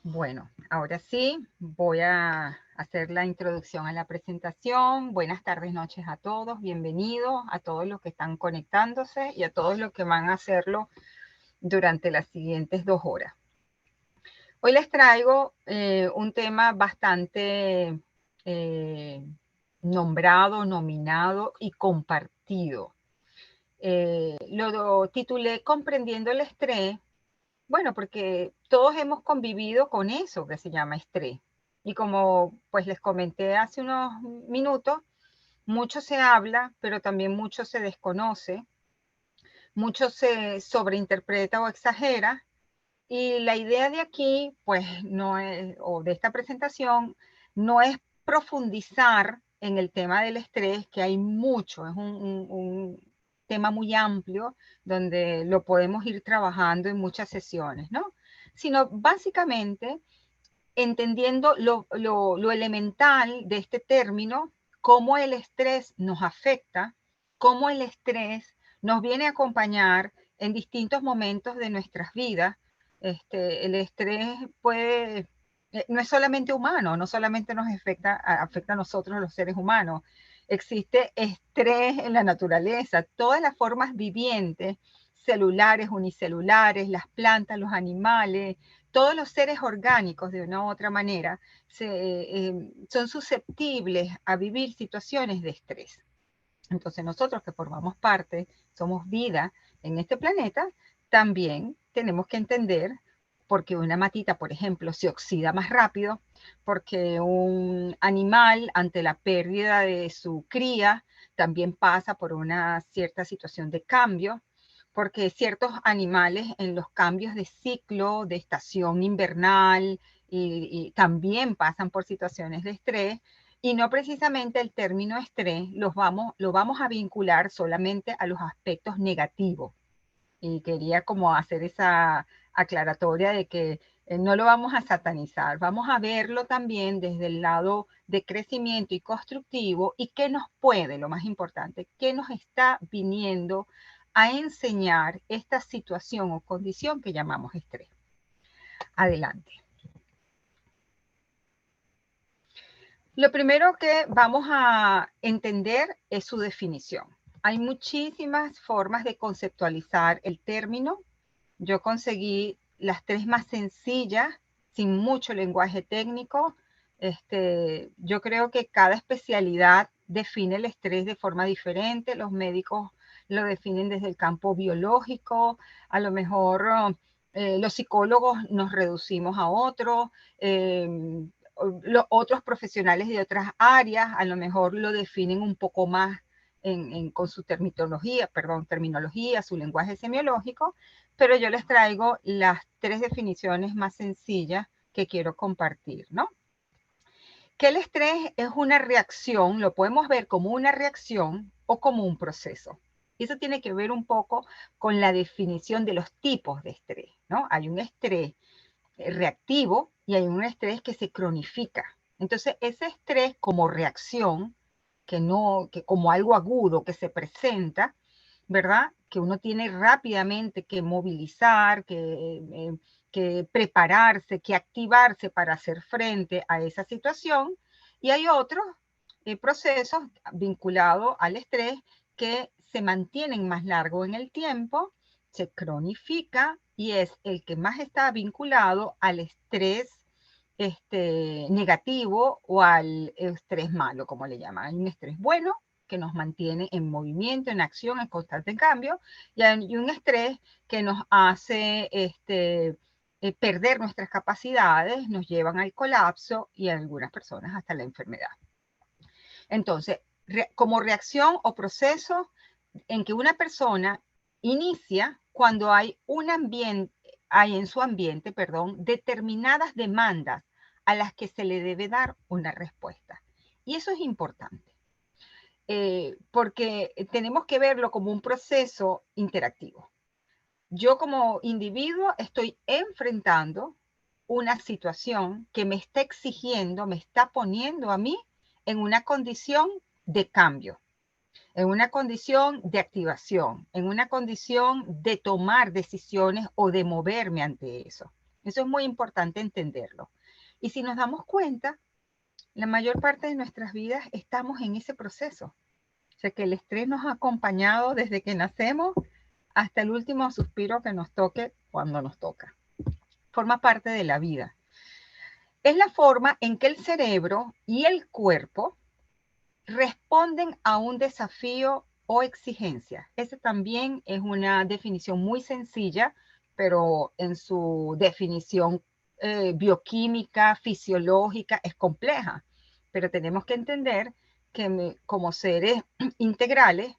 Bueno, ahora sí, voy a hacer la introducción a la presentación. Buenas tardes, noches a todos. Bienvenidos a todos los que están conectándose y a todos los que van a hacerlo durante las siguientes 2 horas. Hoy les traigo un tema bastante nombrado, nominado y compartido. Lo titulé Comprendiendo el estrés. Bueno, porque todos hemos convivido con eso que se llama estrés. Y como pues les comenté hace unos minutos, mucho se habla, pero también mucho se desconoce, mucho se sobreinterpreta o exagera. Y la idea de aquí, pues no es, o de esta presentación, no es profundizar en el tema del estrés, que hay mucho, es un tema muy amplio donde lo podemos ir trabajando en muchas sesiones, ¿no? Sino básicamente entendiendo lo elemental de este término, cómo el estrés nos afecta, cómo el estrés nos viene a acompañar en distintos momentos de nuestras vidas. El estrés puede, no es solamente humano, no solamente nos afecta a nosotros los seres humanos. Existe estrés en la naturaleza, todas las formas vivientes, celulares, unicelulares, las plantas, los animales, todos los seres orgánicos de una u otra manera son susceptibles a vivir situaciones de estrés. Entonces nosotros que formamos parte, somos vida en este planeta, también tenemos que entender por qué una matita, por ejemplo, se oxida más rápido, porque un animal ante la pérdida de su cría también pasa por una cierta situación de cambio, porque ciertos animales en los cambios de ciclo, de estación invernal, y también pasan por situaciones de estrés, y no precisamente el término estrés lo vamos a vincular solamente a los aspectos negativos. Y quería como hacer esa aclaratoria de que no lo vamos a satanizar, vamos a verlo también desde el lado de crecimiento y constructivo y qué nos puede, lo más importante, qué nos está viniendo a enseñar esta situación o condición que llamamos estrés. Adelante. Lo primero que vamos a entender es su definición. Hay muchísimas formas de conceptualizar el término. Yo conseguí las 3 más sencillas, sin mucho lenguaje técnico. Yo creo que cada especialidad define el estrés de forma diferente. Los médicos lo definen desde el campo biológico. A lo mejor los psicólogos nos reducimos a otro. Los otros profesionales de otras áreas a lo mejor lo definen un poco más con su terminología, su lenguaje semiológico, pero yo les traigo las 3 definiciones más sencillas que quiero compartir, ¿no? Que el estrés es una reacción, lo podemos ver como una reacción o como un proceso. Y eso tiene que ver un poco con la definición de los tipos de estrés, ¿no? Hay un estrés reactivo y hay un estrés que se cronifica. Entonces, ese estrés como reacción, que como algo agudo que se presenta, ¿verdad? Que uno tiene rápidamente que movilizar, que prepararse, que activarse para hacer frente a esa situación. Y hay otros procesos vinculados al estrés que se mantienen más largo en el tiempo, se cronifica y es el que más está vinculado al estrés negativo o al estrés malo, como le llaman. Hay un estrés bueno que nos mantiene en movimiento, en acción, en constante cambio, y hay un estrés que nos hace perder nuestras capacidades, nos llevan al colapso y a algunas personas hasta la enfermedad. Entonces, como reacción o proceso en que una persona inicia cuando hay un ambiente, hay en su ambiente, perdón, determinadas demandas a las que se le debe dar una respuesta. Y eso es importante, porque tenemos que verlo como un proceso interactivo. Yo como individuo estoy enfrentando una situación que me está exigiendo, me está poniendo a mí en una condición de cambio, en una condición de activación, en una condición de tomar decisiones o de moverme ante eso. Eso es muy importante entenderlo. Y si nos damos cuenta, la mayor parte de nuestras vidas estamos en ese proceso. O sea, que el estrés nos ha acompañado desde que nacemos hasta el último suspiro que nos toque cuando nos toca. Forma parte de la vida. Es la forma en que el cerebro y el cuerpo responden a un desafío o exigencia. Esa también es una definición muy sencilla, pero en su definición bioquímica, fisiológica, es compleja. Pero tenemos que entender que como seres integrales,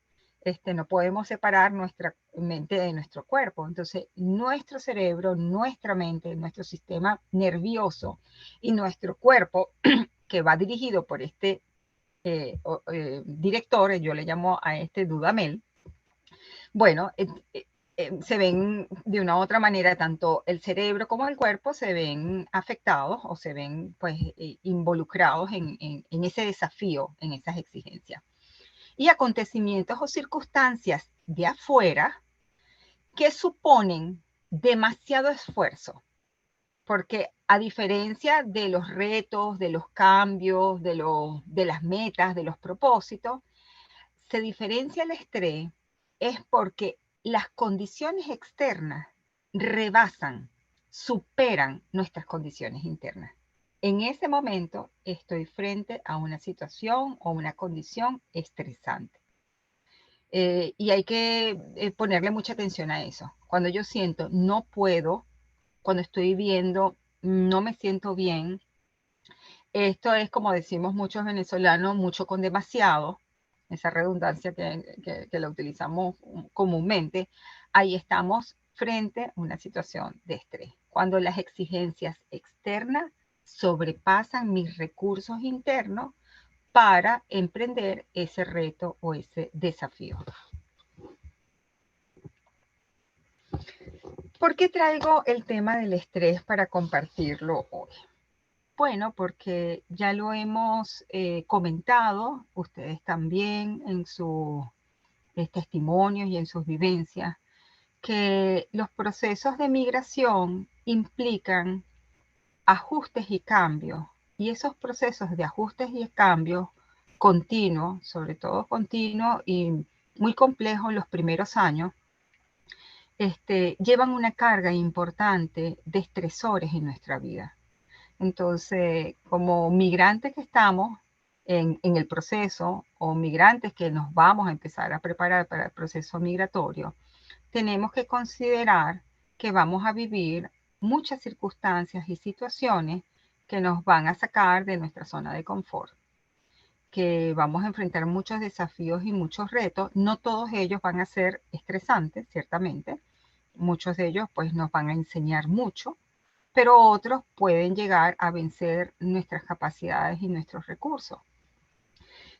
no podemos separar nuestra mente de nuestro cuerpo. Entonces, nuestro cerebro, nuestra mente, nuestro sistema nervioso y nuestro cuerpo, que va dirigido por este directores, yo le llamo a este Dudamel, bueno, se ven de una u otra manera, tanto el cerebro como el cuerpo se ven afectados o se ven pues involucrados en ese desafío, en esas exigencias. Y acontecimientos o circunstancias de afuera que suponen demasiado esfuerzo, porque a diferencia de los retos, de los cambios, de las metas, de los propósitos, se diferencia el estrés es porque las condiciones externas rebasan, superan nuestras condiciones internas. En ese momento estoy frente a una situación o una condición estresante. Y hay que ponerle mucha atención a eso. Cuando yo siento no puedo, cuando estoy viviendo no me siento bien, esto es como decimos muchos venezolanos, mucho con demasiado, esa redundancia que la utilizamos comúnmente. Ahí estamos frente a una situación de estrés. Cuando las exigencias externas sobrepasan mis recursos internos para emprender ese reto o ese desafío. ¿Por qué traigo el tema del estrés para compartirlo hoy? Bueno, porque ya lo hemos comentado, ustedes también en sus testimonios y en sus vivencias, que los procesos de migración implican ajustes y cambios. Y esos procesos de ajustes y cambios continuos, sobre todo continuos y muy complejos los primeros años, llevan una carga importante de estresores en nuestra vida. Entonces, como migrantes que estamos en el proceso o migrantes que nos vamos a empezar a preparar para el proceso migratorio, tenemos que considerar que vamos a vivir muchas circunstancias y situaciones que nos van a sacar de nuestra zona de confort, que vamos a enfrentar muchos desafíos y muchos retos. No todos ellos van a ser estresantes, ciertamente. Muchos de ellos pues nos van a enseñar mucho, pero otros pueden llegar a vencer nuestras capacidades y nuestros recursos.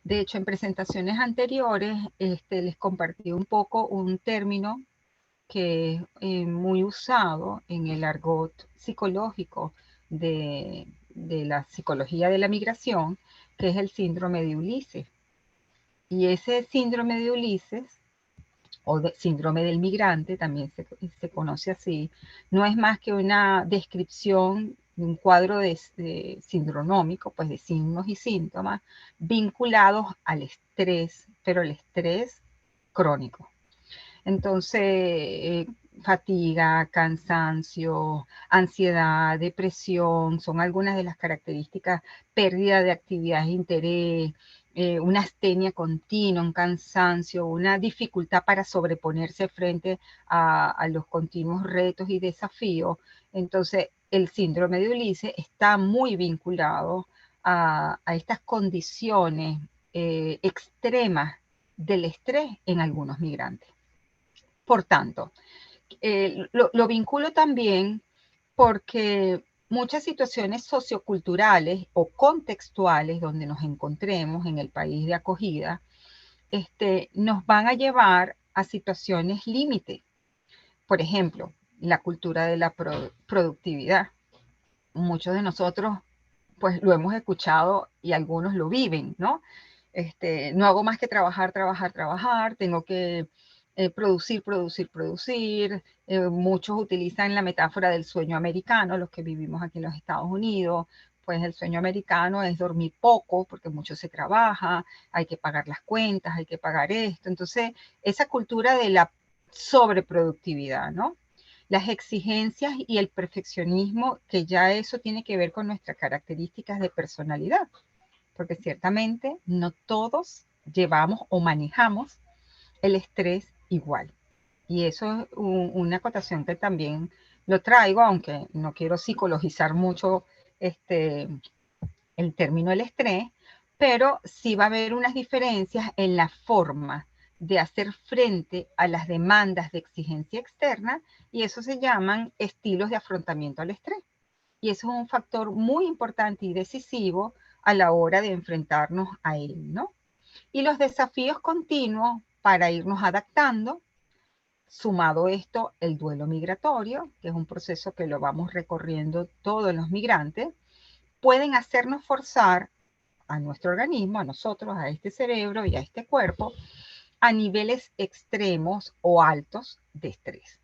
De hecho, en presentaciones anteriores les compartí un poco un término que es muy usado en el argot psicológico de la psicología de la migración, que es el síndrome de Ulises. Y ese síndrome de Ulises o síndrome del migrante, también se conoce así, no es más que una descripción de un cuadro sindronómico, pues de signos y síntomas vinculados al estrés, pero el estrés crónico. Entonces, fatiga, cansancio, ansiedad, depresión, son algunas de las características, pérdida de actividad de interés, una astenia continua, un cansancio, una dificultad para sobreponerse frente a los continuos retos y desafíos. Entonces, el síndrome de Ulises está muy vinculado a estas condiciones extremas del estrés en algunos migrantes. Por tanto, lo vinculo también porque muchas situaciones socioculturales o contextuales donde nos encontremos en el país de acogida, nos van a llevar a situaciones límite. Por ejemplo, la cultura de la productividad. Muchos de nosotros pues lo hemos escuchado y algunos lo viven, ¿no? No hago más que trabajar, trabajar, trabajar, tengo que producir, producir, producir. Muchos utilizan la metáfora del sueño americano, los que vivimos aquí en los Estados Unidos. Pues el sueño americano es dormir poco porque mucho se trabaja, hay que pagar las cuentas, hay que pagar esto. Entonces, esa cultura de la sobreproductividad, ¿no? Las exigencias y el perfeccionismo, que ya eso tiene que ver con nuestras características de personalidad, porque ciertamente no todos llevamos o manejamos el estrés igual. Y eso es una acotación que también lo traigo, aunque no quiero psicologizar mucho el término del estrés, pero sí va a haber unas diferencias en la forma de hacer frente a las demandas de exigencia externa, y eso se llaman estilos de afrontamiento al estrés. Y eso es un factor muy importante y decisivo a la hora de enfrentarnos a él, ¿no? Y los desafíos continuos para irnos adaptando, sumado esto el duelo migratorio, que es un proceso que lo vamos recorriendo todos los migrantes, pueden hacernos forzar a nuestro organismo, a nosotros, a este cerebro y a este cuerpo, a niveles extremos o altos de estrés.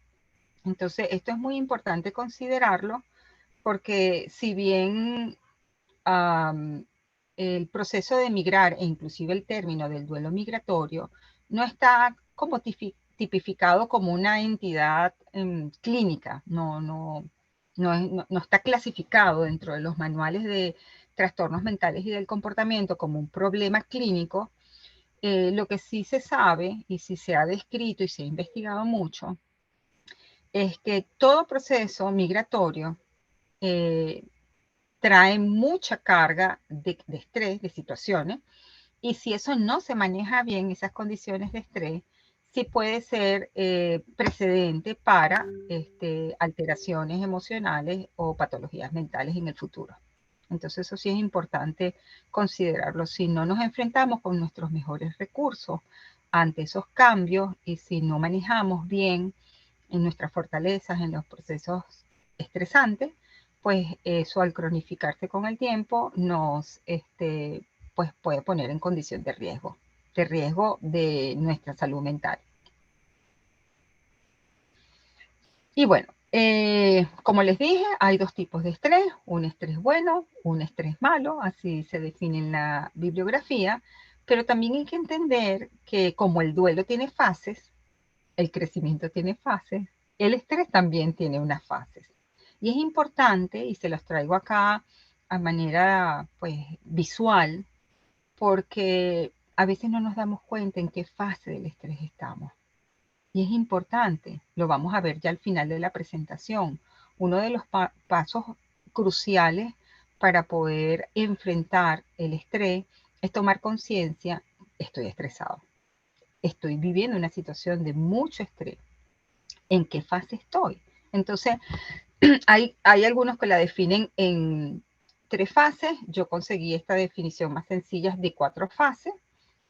Entonces, esto es muy importante considerarlo porque si bien el proceso de migrar e inclusive el término del duelo migratorio no está como tipificado como una entidad clínica, no está clasificado dentro de los manuales de trastornos mentales y del comportamiento como un problema clínico. Lo que sí se sabe y sí se ha descrito y se ha investigado mucho es que todo proceso migratorio eh, trae mucha carga de estrés, de situaciones, y si eso no se maneja bien, esas condiciones de estrés, sí puede ser precedente para alteraciones emocionales o patologías mentales en el futuro. Entonces eso sí es importante considerarlo. Si no nos enfrentamos con nuestros mejores recursos ante esos cambios y si no manejamos bien en nuestras fortalezas, en los procesos estresantes, pues eso al cronificarse con el tiempo nos pues puede poner en condición de riesgo de nuestra salud mental. Y bueno, como les dije, hay dos tipos de estrés, un estrés bueno, un estrés malo, así se define en la bibliografía, pero también hay que entender que como el duelo tiene fases, el crecimiento tiene fases, el estrés también tiene unas fases. Y es importante, y se los traigo acá a manera pues visual, porque a veces no nos damos cuenta en qué fase del estrés estamos. Y es importante, lo vamos a ver ya al final de la presentación. Uno de los pasos cruciales para poder enfrentar el estrés es tomar conciencia, estoy estresado, estoy viviendo una situación de mucho estrés, ¿en qué fase estoy? Entonces, hay algunos que la definen en 3 fases. Yo conseguí esta definición más sencilla de 4 fases,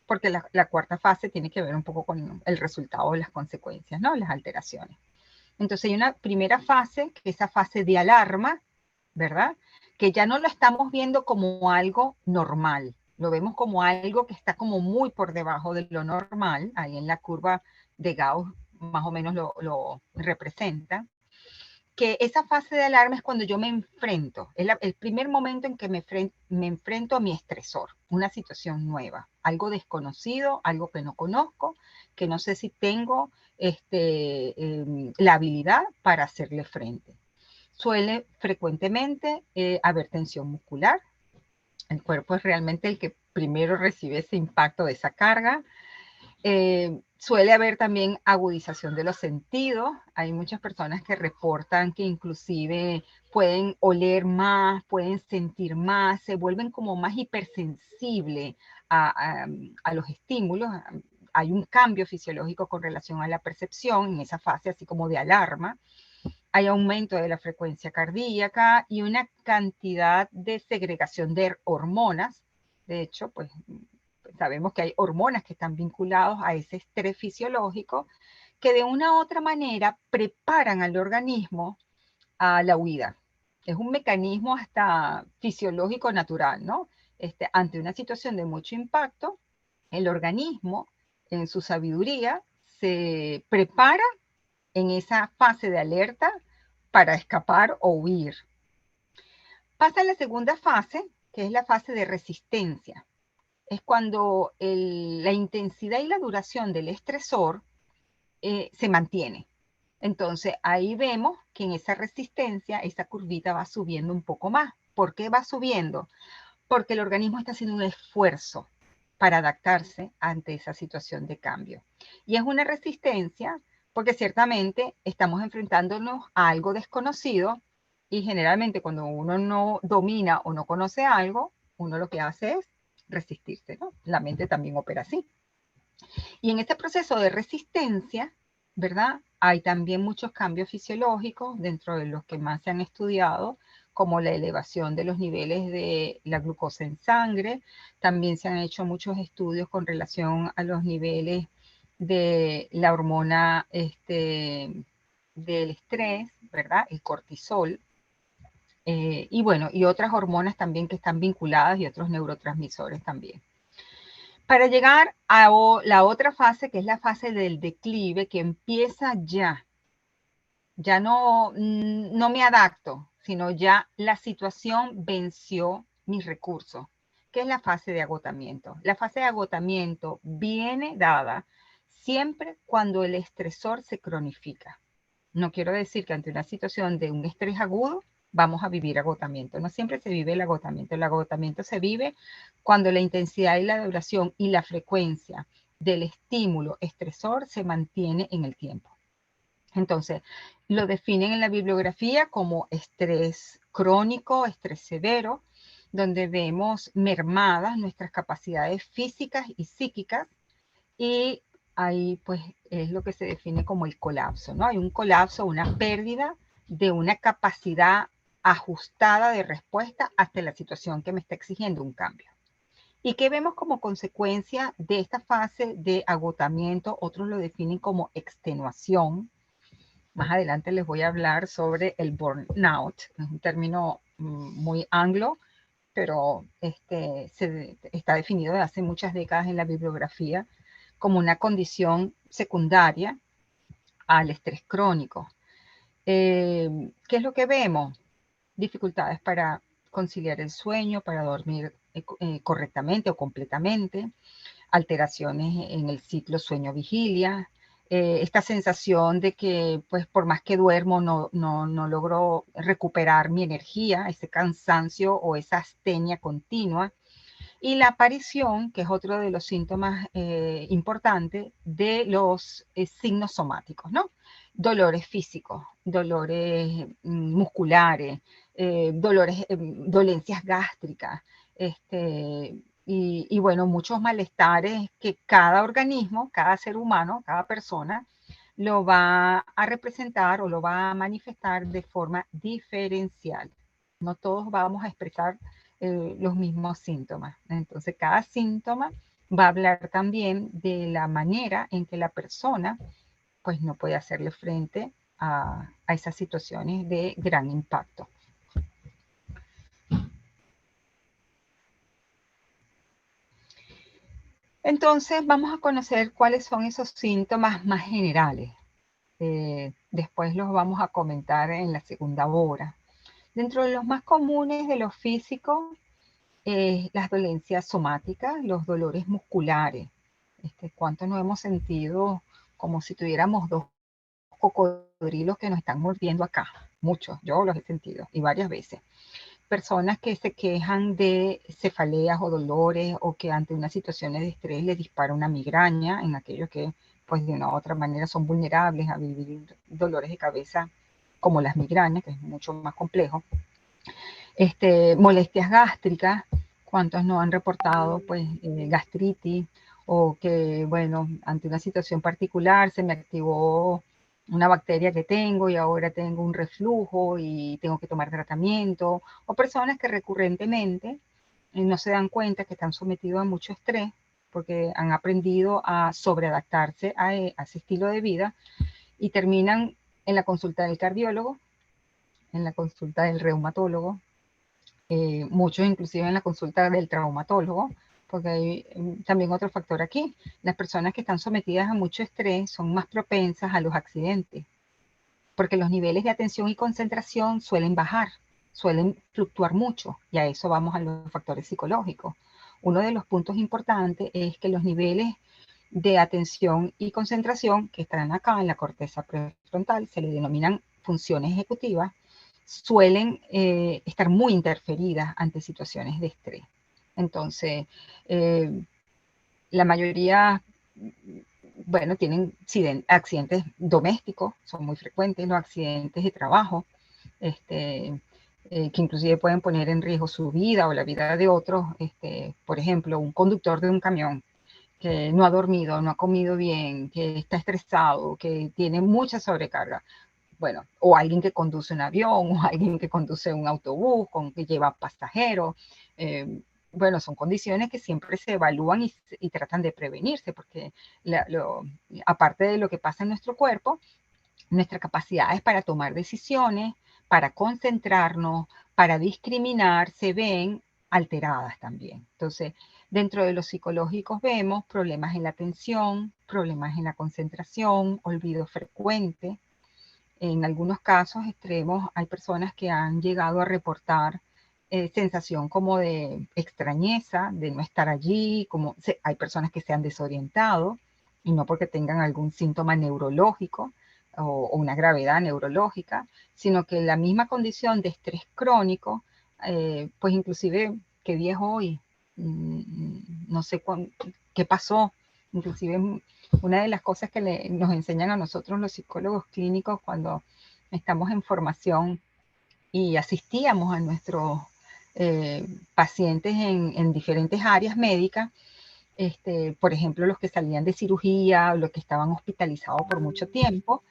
porque la cuarta fase tiene que ver un poco con el resultado de las consecuencias, ¿no? Las alteraciones. Entonces hay una primera fase, que es esa fase de alarma, ¿verdad? Que ya no lo estamos viendo como algo normal, lo vemos como algo que está como muy por debajo de lo normal, ahí en la curva de Gauss más o menos lo representa, que esa fase de alarma es cuando yo me enfrento, es el primer momento en que me enfrento a mi estresor, una situación nueva, algo desconocido, algo que no conozco, que no sé si tengo la habilidad para hacerle frente. Suele frecuentemente haber tensión muscular, el cuerpo es realmente el que primero recibe ese impacto de esa carga. Suele haber también agudización de los sentidos. Hay muchas personas que reportan que inclusive pueden oler más, pueden sentir más, se vuelven como más hipersensibles a los estímulos. Hay un cambio fisiológico con relación a la percepción en esa fase, así como de alarma. Hay aumento de la frecuencia cardíaca y una cantidad de segregación de hormonas. De hecho, pues sabemos que hay hormonas que están vinculadas a ese estrés fisiológico que de una u otra manera preparan al organismo a la huida. Es un mecanismo hasta fisiológico natural, ¿no? Ante una situación de mucho impacto, el organismo, en su sabiduría, se prepara en esa fase de alerta para escapar o huir. Pasa a la segunda fase, que es la fase de resistencia. Es cuando la intensidad y la duración del estresor se mantiene. Entonces, ahí vemos que en esa resistencia, esa curvita va subiendo un poco más. ¿Por qué va subiendo? Porque el organismo está haciendo un esfuerzo para adaptarse ante esa situación de cambio. Y es una resistencia porque ciertamente estamos enfrentándonos a algo desconocido y generalmente cuando uno no domina o no conoce algo, uno lo que hace es resistirse, ¿no? La mente también opera así. Y en este proceso de resistencia, ¿verdad? Hay también muchos cambios fisiológicos dentro de los que más se han estudiado, como la elevación de los niveles de la glucosa en sangre. También se han hecho muchos estudios con relación a los niveles de la hormona del estrés, ¿verdad? El cortisol. Y bueno, y otras hormonas también que están vinculadas y otros neurotransmisores también. Para llegar a la otra fase, que es la fase del declive, que empieza ya. Ya no me adapto, sino ya la situación venció mis recursos, que es la fase de agotamiento. La fase de agotamiento viene dada siempre cuando el estresor se cronifica. No quiero decir que ante una situación de un estrés agudo vamos a vivir agotamiento. No siempre se vive el agotamiento. El agotamiento se vive cuando la intensidad y la duración y la frecuencia del estímulo estresor se mantiene en el tiempo. Entonces, lo definen en la bibliografía como estrés crónico, estrés severo, donde vemos mermadas nuestras capacidades físicas y psíquicas y ahí pues es lo que se define como el colapso, ¿no? Hay un colapso, una pérdida de una capacidad ajustada de respuesta hasta la situación que me está exigiendo un cambio. ¿Y qué vemos como consecuencia de esta fase de agotamiento? Otros lo definen como extenuación. Más adelante les voy a hablar sobre el burnout, es un término muy anglo, pero está definido desde hace muchas décadas en la bibliografía como una condición secundaria al estrés crónico. ¿Qué es lo que vemos? Dificultades para conciliar el sueño, para dormir correctamente o completamente, alteraciones en el ciclo sueño-vigilia, esta sensación de que pues por más que duermo no logro recuperar mi energía, ese cansancio o esa astenia continua, y la aparición, que es otro de los síntomas importantes, de los signos somáticos, ¿no? Dolores físicos, dolores musculares, dolencias gástricas, y bueno, muchos malestares que cada organismo, cada ser humano, cada persona, lo va a representar o lo va a manifestar de forma diferencial. No todos vamos a expresar los mismos síntomas. Entonces, cada síntoma va a hablar también de la manera en que la persona pues no puede hacerle frente a esas situaciones de gran impacto. Entonces, vamos a conocer cuáles son esos síntomas más generales. Después los vamos a comentar en la segunda hora. Dentro de los más comunes de los físicos, las dolencias somáticas, los dolores musculares. ¿Cuántos no hemos sentido como si tuviéramos dos cocodrilos que nos están mordiendo acá? Muchos, yo los he sentido y varias veces. Personas que se quejan de cefaleas o dolores o que ante una situación de estrés les dispara una migraña, en aquellos que pues de una u otra manera son vulnerables a vivir dolores de cabeza como las migrañas, que es mucho más complejo. Molestias gástricas, cuántos no han reportado pues gastritis o que bueno, ante una situación particular se me activó una bacteria que tengo y ahora tengo un reflujo y tengo que tomar tratamiento, o personas que recurrentemente no se dan cuenta que están sometidos a mucho estrés porque han aprendido a sobreadaptarse a ese estilo de vida y terminan en la consulta del cardiólogo, en la consulta del reumatólogo, muchos inclusive en la consulta del traumatólogo, porque hay también otro factor aquí. Las personas que están sometidas a mucho estrés son más propensas a los accidentes, porque los niveles de atención y concentración suelen bajar, suelen fluctuar mucho, y a eso vamos a los factores psicológicos. Uno de los puntos importantes es que los niveles de atención y concentración que están acá en la corteza prefrontal, se le denominan funciones ejecutivas, suelen estar muy interferidas ante situaciones de estrés. Entonces, la mayoría, bueno, tienen accidentes domésticos, son muy frecuentes, los accidentes de trabajo, que inclusive pueden poner en riesgo su vida o la vida de otros. Por ejemplo, un conductor de un camión que no ha dormido, no ha comido bien, que está estresado, que tiene mucha sobrecarga. Bueno, o alguien que conduce un avión, o alguien que conduce un autobús, que lleva pasajeros. Bueno, son condiciones que siempre se evalúan y tratan de prevenirse, porque aparte de lo que pasa en nuestro cuerpo, nuestras capacidades para tomar decisiones, para concentrarnos, para discriminar, se ven alteradas también. Entonces, dentro de los psicológicos vemos problemas en la atención, problemas en la concentración, olvido frecuente. En algunos casos extremos hay personas que han llegado a reportar sensación como de extrañeza, de no estar allí, hay personas que se han desorientado, y no porque tengan algún síntoma neurológico o una gravedad neurológica, sino que la misma condición de estrés crónico, pues inclusive, ¿qué día es hoy? No sé qué pasó. Inclusive una de las cosas que nos enseñan a nosotros los psicólogos clínicos cuando estamos en formación y asistíamos a nuestros pacientes en diferentes áreas médicas, por ejemplo, los que salían de cirugía o los que estaban hospitalizados por mucho tiempo,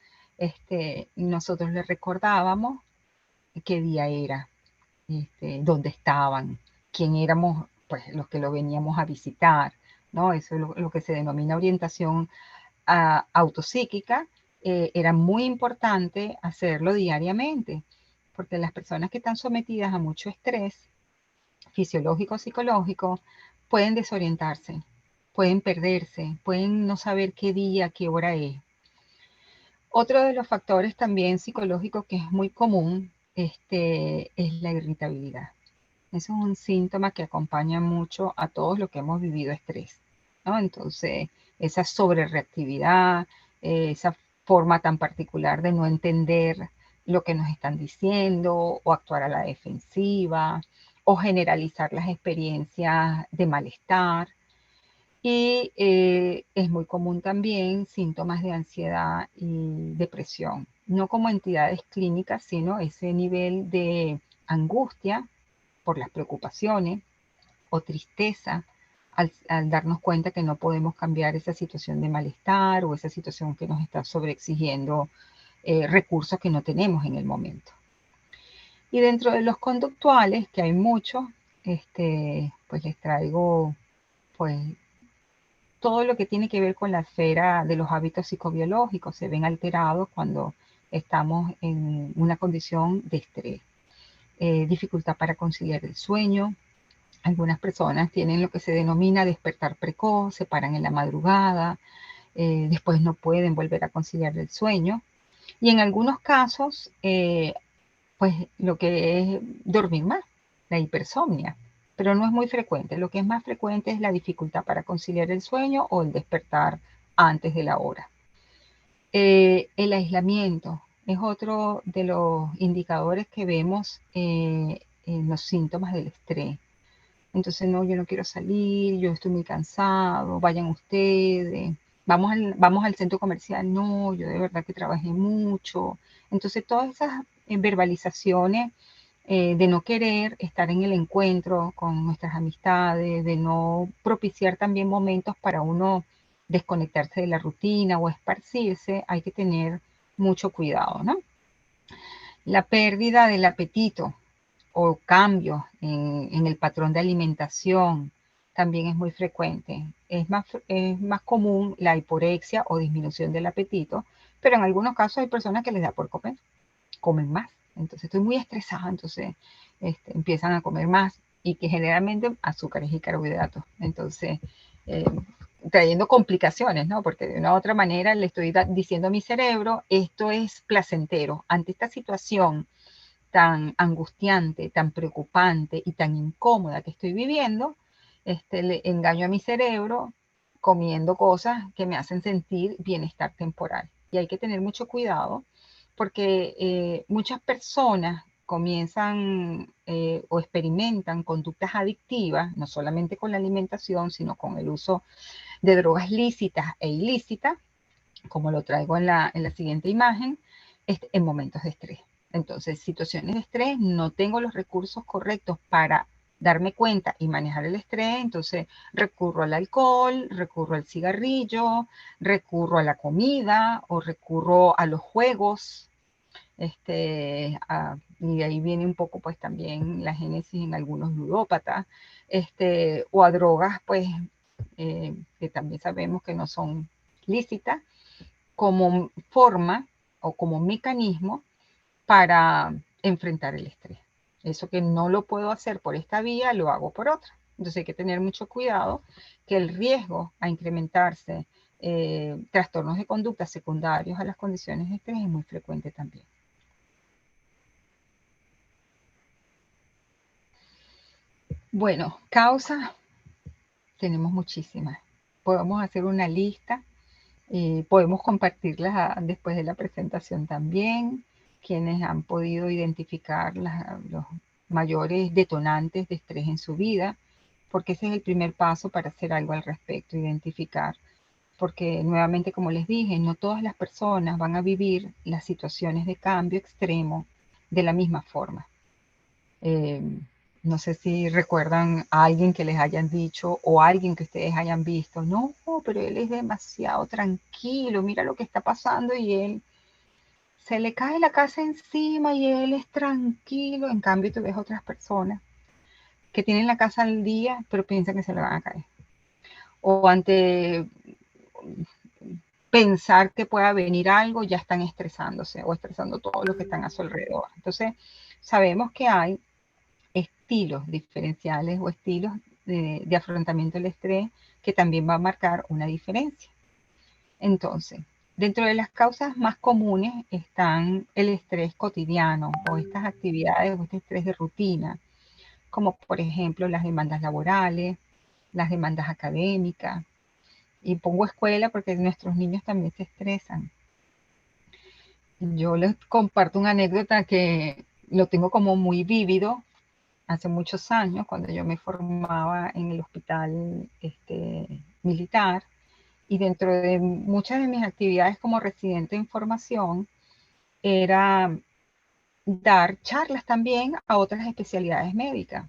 nosotros les recordábamos qué día era, dónde estaban, quién éramos, pues los que lo veníamos a visitar, ¿no? Eso es lo que se denomina orientación autopsíquica. Era muy importante hacerlo diariamente, porque las personas que están sometidas a mucho estrés fisiológico, psicológico, pueden desorientarse, pueden perderse, pueden no saber qué día, qué hora es. Otro de los factores también psicológicos que es muy común, es la irritabilidad. Eso es un síntoma que acompaña mucho a todos los que hemos vivido estrés, ¿no? Entonces, esa sobrereactividad, esa forma tan particular de no entender lo que nos están diciendo o actuar a la defensiva o generalizar las experiencias de malestar. Y es muy común también síntomas de ansiedad y depresión, no como entidades clínicas, sino ese nivel de angustia por las preocupaciones o tristeza al darnos cuenta que no podemos cambiar esa situación de malestar o esa situación que nos está sobreexigiendo recursos que no tenemos en el momento. Y dentro de los conductuales, que hay muchos, pues les traigo pues todo lo que tiene que ver con la esfera de los hábitos psicobiológicos. Se ven alterados cuando estamos en una condición de estrés. Dificultad para conciliar el sueño. Algunas personas tienen lo que se denomina despertar precoz, se paran en la madrugada, después no pueden volver a conciliar el sueño. Y en algunos casos, pues lo que es dormir más, la hipersomnia, pero no es muy frecuente. Lo que es más frecuente es la dificultad para conciliar el sueño o el despertar antes de la hora. El aislamiento es otro de los indicadores que vemos en los síntomas del estrés. Entonces, no, yo no quiero salir, yo estoy muy cansado, vayan ustedes, vamos al centro comercial, no, yo de verdad que trabajé mucho. Entonces, todas esas verbalizaciones de no querer estar en el encuentro con nuestras amistades, de no propiciar también momentos para uno desconectarse de la rutina o esparcirse, hay que tener mucho cuidado, ¿no? La pérdida del apetito o cambios en el patrón de alimentación también es muy frecuente. Es más común la hiporexia o disminución del apetito, pero en algunos casos hay personas que les da por comer, comen más. Entonces estoy muy estresada, entonces empiezan a comer más. y que generalmente azúcares y carbohidratos. Entonces, eh, trayendo complicaciones, ¿no? Porque de una u otra manera le estoy diciendo a mi cerebro, esto es placentero. Ante esta situación tan angustiante, tan preocupante y tan incómoda que estoy viviendo, le engaño a mi cerebro comiendo cosas que me hacen sentir bienestar temporal. Y hay que tener mucho cuidado porque muchas personas comienzan o experimentan conductas adictivas, no solamente con la alimentación, sino con el uso de drogas lícitas e ilícitas, como lo traigo en la siguiente imagen, en momentos de estrés. Entonces, situaciones de estrés, no tengo los recursos correctos para darme cuenta y manejar el estrés, entonces recurro al alcohol, recurro al cigarrillo, recurro a la comida o recurro a los juegos. Y de ahí viene un poco pues también la génesis en algunos ludópatas, o a drogas pues que también sabemos que no son lícitas, como forma o como mecanismo para enfrentar el estrés. Eso que no lo puedo hacer por esta vía, lo hago por otra. Entonces hay que tener mucho cuidado que el riesgo a incrementarse trastornos de conducta secundarios a las condiciones de estrés es muy frecuente también. Bueno, causas tenemos muchísimas. Podemos hacer una lista. Podemos compartirlas después de la presentación también, quienes han podido identificar los mayores detonantes de estrés en su vida, porque ese es el primer paso para hacer algo al respecto, identificar. Porque nuevamente, como les dije, no todas las personas van a vivir las situaciones de cambio extremo de la misma forma. Eh, no sé si recuerdan a alguien que les hayan dicho o a alguien que ustedes hayan visto, no, pero él es demasiado tranquilo, mira lo que está pasando y él se le cae la casa encima y él es tranquilo. En cambio, tú ves otras personas que tienen la casa al día, pero piensan que se le van a caer. O ante pensar que pueda venir algo, ya están estresándose o estresando todo lo que están a su alrededor. Entonces, sabemos que hay estilos diferenciales o estilos de afrontamiento del estrés que también va a marcar una diferencia. Entonces, dentro de las causas más comunes están el estrés cotidiano o estas actividades o este estrés de rutina, como por ejemplo las demandas laborales, las demandas académicas. Y pongo escuela porque nuestros niños también se estresan. Yo les comparto una anécdota que lo tengo como muy vívido hace muchos años, cuando yo me formaba en el hospital militar, y dentro de muchas de mis actividades como residente en formación, era dar charlas también a otras especialidades médicas.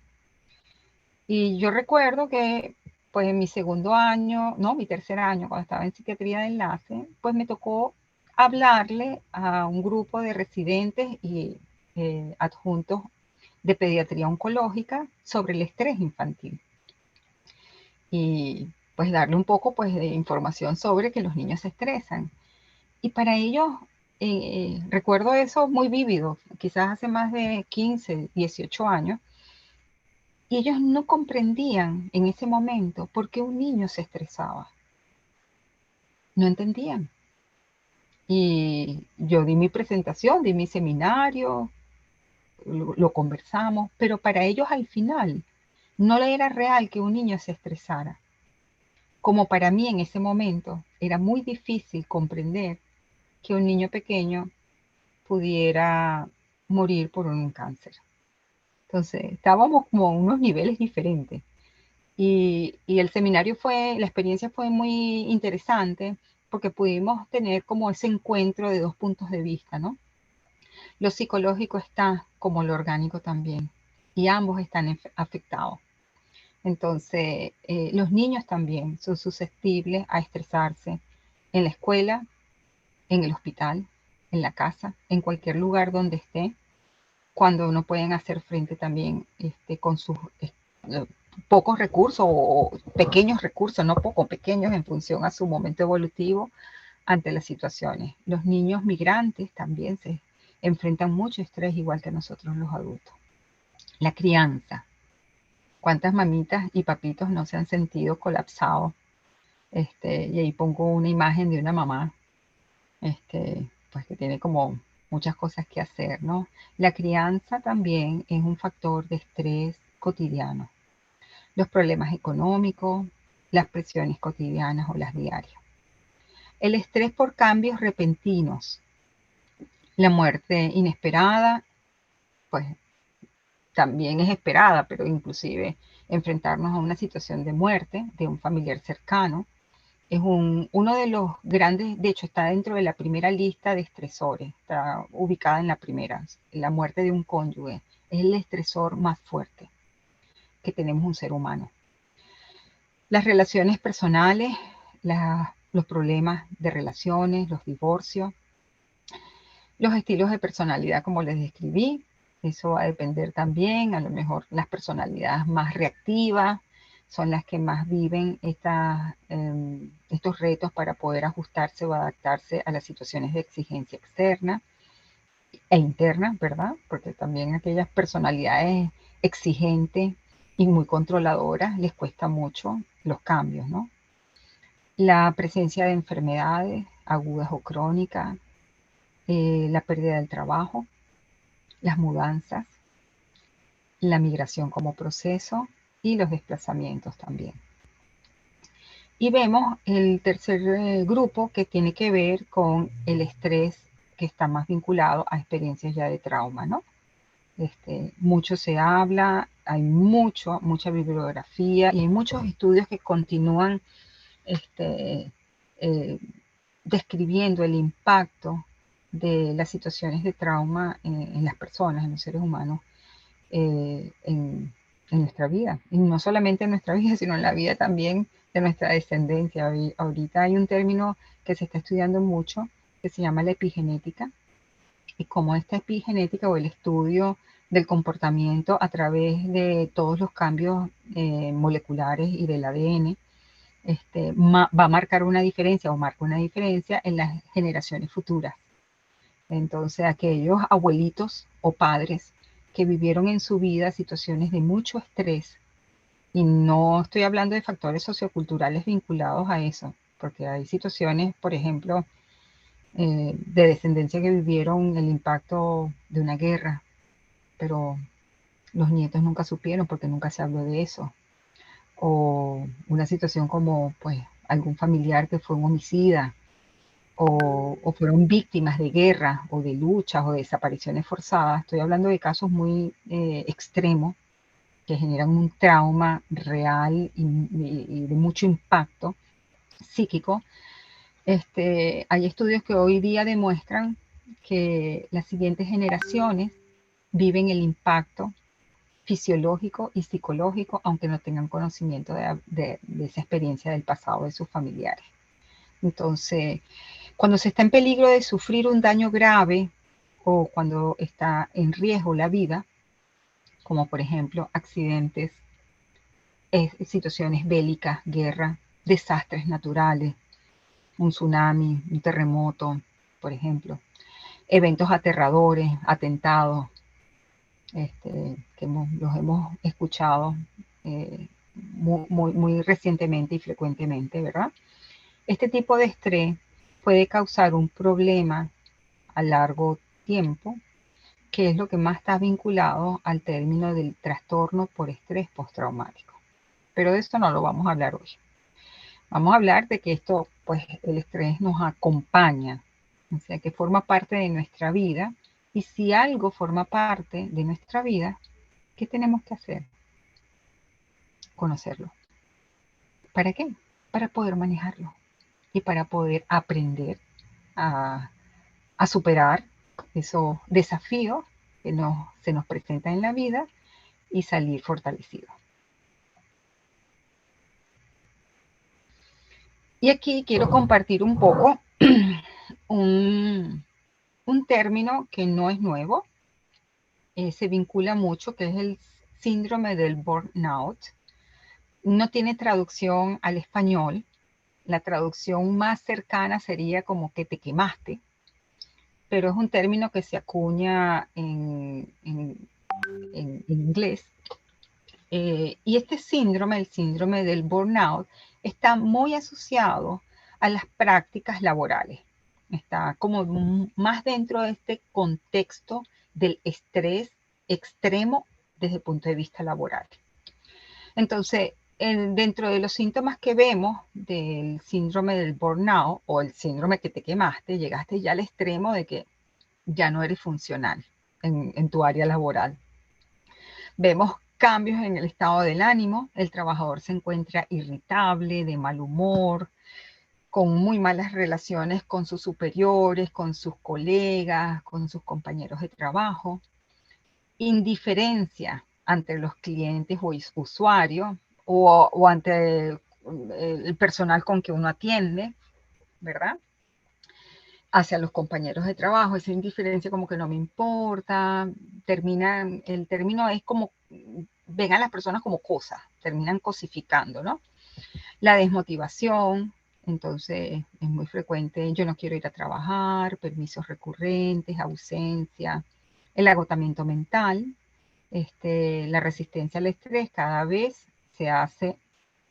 Y yo recuerdo que, pues en mi segundo año, no, mi tercer año, cuando estaba en psiquiatría de enlace, pues me tocó hablarle a un grupo de residentes y adjuntos de pediatría oncológica sobre el estrés infantil. Y pues darle un poco pues de información sobre que los niños se estresan. Y para ellos, recuerdo eso muy vívido, quizás hace más de 15, 18 años, y ellos no comprendían en ese momento por qué un niño se estresaba. No entendían. Y yo di mi presentación, di mi seminario, lo conversamos, pero para ellos al final no le era real que un niño se estresara. Como para mí en ese momento era muy difícil comprender que un niño pequeño pudiera morir por un cáncer. Entonces, estábamos como a unos niveles diferentes. Y el seminario la experiencia fue muy interesante porque pudimos tener como ese encuentro de dos puntos de vista, ¿no? Lo psicológico está como lo orgánico también, y ambos están afectados. Entonces, los niños también son susceptibles a estresarse en la escuela, en el hospital, en la casa, en cualquier lugar donde esté, cuando no pueden hacer frente también con sus pocos recursos o pequeños recursos, no pocos, pequeños en función a su momento evolutivo ante las situaciones. Los niños migrantes también se enfrentan mucho estrés igual que nosotros los adultos. La crianza. ¿Cuántas mamitas y papitos no se han sentido colapsados? Y ahí pongo una imagen de una mamá, pues que tiene como muchas cosas que hacer, ¿no? La crianza también es un factor de estrés cotidiano. Los problemas económicos, las presiones cotidianas o las diarias. El estrés por cambios repentinos, la muerte inesperada, pues también es esperada, pero inclusive enfrentarnos a una situación de muerte de un familiar cercano es uno de los grandes, de hecho está dentro de la primera lista de estresores, está ubicada en la primera, la muerte de un cónyuge, es el estresor más fuerte que tenemos un ser humano. Las relaciones personales, los problemas de relaciones, los divorcios, los estilos de personalidad como les describí, eso va a depender también, a lo mejor las personalidades más reactivas son las que más viven estos retos para poder ajustarse o adaptarse a las situaciones de exigencia externa e interna, ¿verdad? Porque también aquellas personalidades exigentes y muy controladoras les cuesta mucho los cambios, ¿no? La presencia de enfermedades agudas o crónicas, la pérdida del trabajo, las mudanzas, la migración como proceso y los desplazamientos también. Y vemos el tercer grupo que tiene que ver con el estrés que está más vinculado a experiencias ya de trauma, ¿no? Mucho se habla, hay mucha bibliografía y hay muchos estudios que continúan eh, describiendo el impacto de las situaciones de trauma en las personas, en los seres humanos, en nuestra vida. Y no solamente en nuestra vida, sino en la vida también de nuestra descendencia. Ahorita hay un término que se está estudiando mucho que se llama la epigenética, y cómo esta epigenética o el estudio del comportamiento a través de todos los cambios moleculares y del ADN va a marcar una diferencia o marca una diferencia en las generaciones futuras. Entonces, aquellos abuelitos o padres que vivieron en su vida situaciones de mucho estrés, y no estoy hablando de factores socioculturales vinculados a eso, porque hay situaciones, por ejemplo, de descendencia que vivieron el impacto de una guerra, pero los nietos nunca supieron porque nunca se habló de eso. O una situación como, pues, algún familiar que fue un homicida, o fueron víctimas de guerra o de luchas o de desapariciones forzadas. Estoy hablando de casos muy extremos que generan un trauma real y de mucho impacto psíquico. Hay estudios que hoy día demuestran que las siguientes generaciones viven el impacto fisiológico y psicológico, aunque no tengan conocimiento de esa experiencia del pasado de sus familiares. Entonces, cuando se está en peligro de sufrir un daño grave o cuando está en riesgo la vida, como por ejemplo accidentes, situaciones bélicas, guerra, desastres naturales, un tsunami, un terremoto, por ejemplo, eventos aterradores, atentados, que los hemos escuchado muy recientemente y frecuentemente, ¿verdad? Este tipo de estrés puede causar un problema a largo tiempo, que es lo que más está vinculado al término del trastorno por estrés postraumático. Pero de esto no lo vamos a hablar hoy. Vamos a hablar de que esto, pues el estrés nos acompaña, o sea, que forma parte de nuestra vida. Y si algo forma parte de nuestra vida, ¿qué tenemos que hacer? Conocerlo. ¿Para qué? Para poder manejarlo y para poder aprender a, a superar esos desafíos que se nos presentan en la vida y salir fortalecidos. Y aquí quiero compartir un poco un término que no es nuevo, se vincula mucho, que es el síndrome del burnout. No tiene traducción al español. La traducción más cercana sería como que te quemaste, pero es un término que se acuña en inglés Y este síndrome, el síndrome del burnout, está muy asociado a las prácticas laborales. Está como más dentro de este contexto del estrés extremo desde el punto de vista laboral. Entonces, dentro de los síntomas que vemos del síndrome del burnout o el síndrome que te quemaste, llegaste ya al extremo de que ya no eres funcional en tu área laboral. Vemos cambios en el estado del ánimo, el trabajador se encuentra irritable, de mal humor, con muy malas relaciones con sus superiores, con sus colegas, con sus compañeros de trabajo, indiferencia ante los clientes o usuarios o ante el personal con que uno atiende, ¿verdad? Hacia los compañeros de trabajo, esa indiferencia como que no me importa, el término es como, ven a las personas como cosas, terminan cosificando, ¿no? La desmotivación, entonces es muy frecuente, yo no quiero ir a trabajar, permisos recurrentes, ausencia, el agotamiento mental, la resistencia al estrés cada vez se hace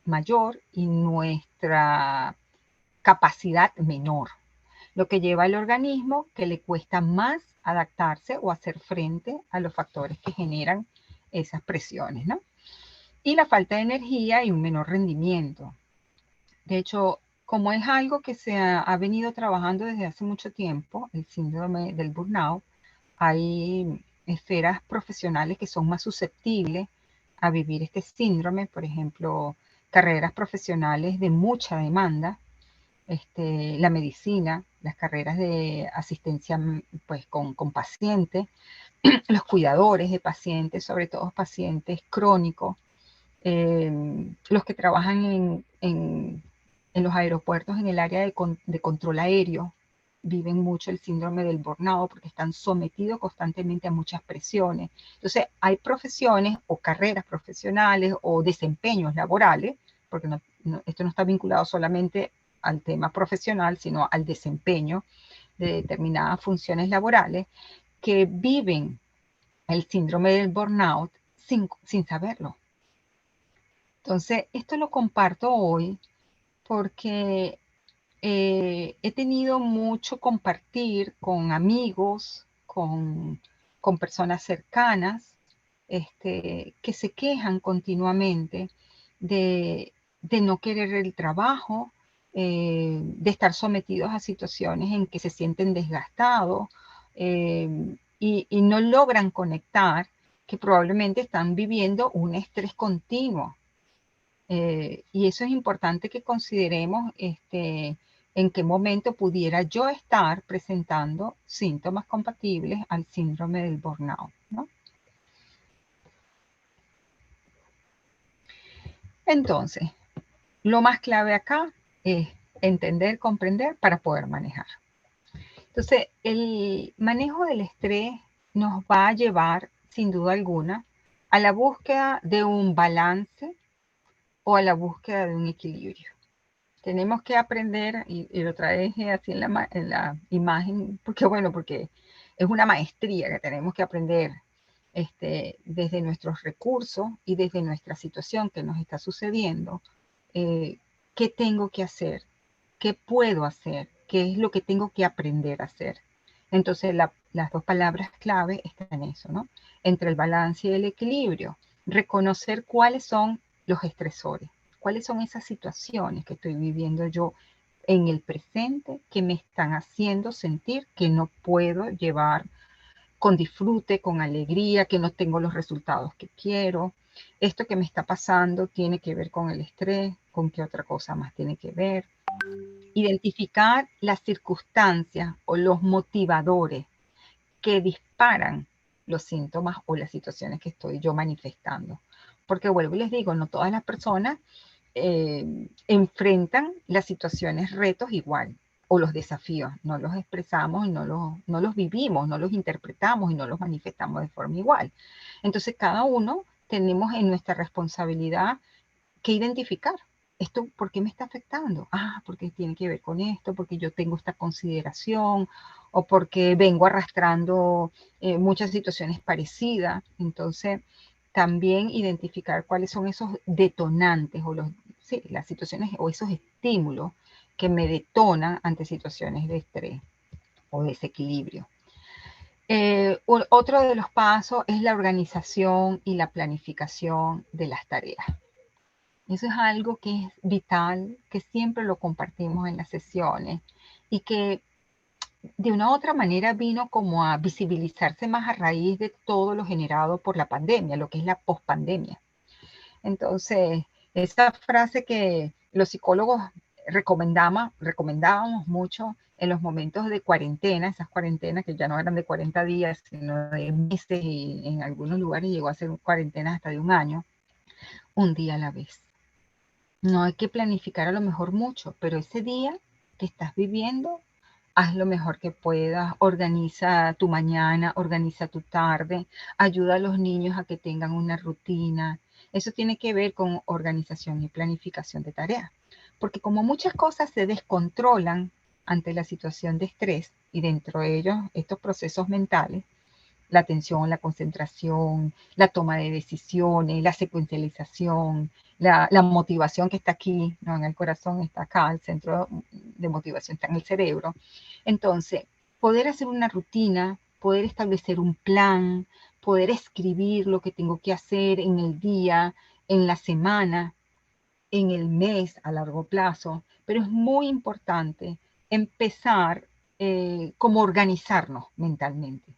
mayor y nuestra capacidad menor, lo que lleva al organismo que le cuesta más adaptarse o hacer frente a los factores que generan esas presiones, ¿no? Y la falta de energía y un menor rendimiento. De hecho, como es algo que se ha venido trabajando desde hace mucho tiempo, el síndrome del burnout, hay esferas profesionales que son más susceptibles a vivir este síndrome, por ejemplo, carreras profesionales de mucha demanda, la medicina, las carreras de asistencia pues, con pacientes, los cuidadores de pacientes, sobre todo pacientes crónicos, los que trabajan en los aeropuertos en el área de control aéreo, viven mucho el síndrome del burnout porque están sometidos constantemente a muchas presiones. Entonces, hay profesiones o carreras profesionales o desempeños laborales, porque esto no está vinculado solamente al tema profesional, sino al desempeño de determinadas funciones laborales, que viven el síndrome del burnout sin saberlo. Entonces, esto lo comparto hoy porque he tenido mucho compartir con amigos, con personas cercanas, que se quejan continuamente de no querer el trabajo, de estar sometidos a situaciones en que se sienten desgastados y no logran conectar que probablemente están viviendo un estrés continuo. Y eso es importante que consideremos en qué momento pudiera yo estar presentando síntomas compatibles al síndrome del burnout, ¿no? Entonces, lo más clave acá es entender, comprender para poder manejar. Entonces, el manejo del estrés nos va a llevar, sin duda alguna, a la búsqueda de un balance o a la búsqueda de un equilibrio. Tenemos que aprender, y lo traje así en la imagen, porque es una maestría que tenemos que aprender desde nuestros recursos y desde nuestra situación que nos está sucediendo. ¿Qué tengo que hacer? ¿Qué puedo hacer? ¿Qué es lo que tengo que aprender a hacer? Entonces, las dos palabras clave están en eso, ¿no? Entre el balance y el equilibrio. Reconocer cuáles son los estresores, cuáles son esas situaciones que estoy viviendo yo en el presente que me están haciendo sentir que no puedo llevar con disfrute, con alegría, que no tengo los resultados que quiero. Esto que me está pasando tiene que ver con el estrés, con qué otra cosa más tiene que ver. Identificar las circunstancias o los motivadores que disparan los síntomas o las situaciones que estoy yo manifestando. Porque vuelvo y les digo, no todas las personas enfrentan las situaciones, retos igual, o los desafíos, no los expresamos y no los vivimos, no los interpretamos y no los manifestamos de forma igual. Entonces, cada uno tenemos en nuestra responsabilidad que identificar. ¿Esto por qué me está afectando? Ah, porque tiene que ver con esto, porque yo tengo esta consideración o porque vengo arrastrando muchas situaciones parecidas. Entonces, también identificar cuáles son esos detonantes o sí, las situaciones o esos estímulos que me detonan ante situaciones de estrés o desequilibrio. Otro de los pasos es la organización y la planificación de las tareas. Eso es algo que es vital, que siempre lo compartimos en las sesiones y que de una u otra manera vino como a visibilizarse más a raíz de todo lo generado por la pandemia, lo que es la pospandemia. Entonces, esa frase que los psicólogos recomendábamos mucho en los momentos de cuarentena, esas cuarentenas que ya no eran de 40 días, sino de meses y en algunos lugares llegó a ser cuarentenas hasta de un año, un día a la vez. No hay que planificar a lo mejor mucho, pero ese día que estás viviendo, haz lo mejor que puedas, organiza tu mañana, organiza tu tarde, ayuda a los niños a que tengan una rutina. Eso tiene que ver con organización y planificación de tareas, porque como muchas cosas se descontrolan ante la situación de estrés y dentro de ellos estos procesos mentales, la atención, la concentración, la toma de decisiones, la secuencialización, la motivación que está aquí, no en el corazón, está acá, el centro de motivación está en el cerebro. Entonces, poder hacer una rutina, poder establecer un plan, poder escribir lo que tengo que hacer en el día, en la semana, en el mes a largo plazo, pero es muy importante empezar como organizarnos mentalmente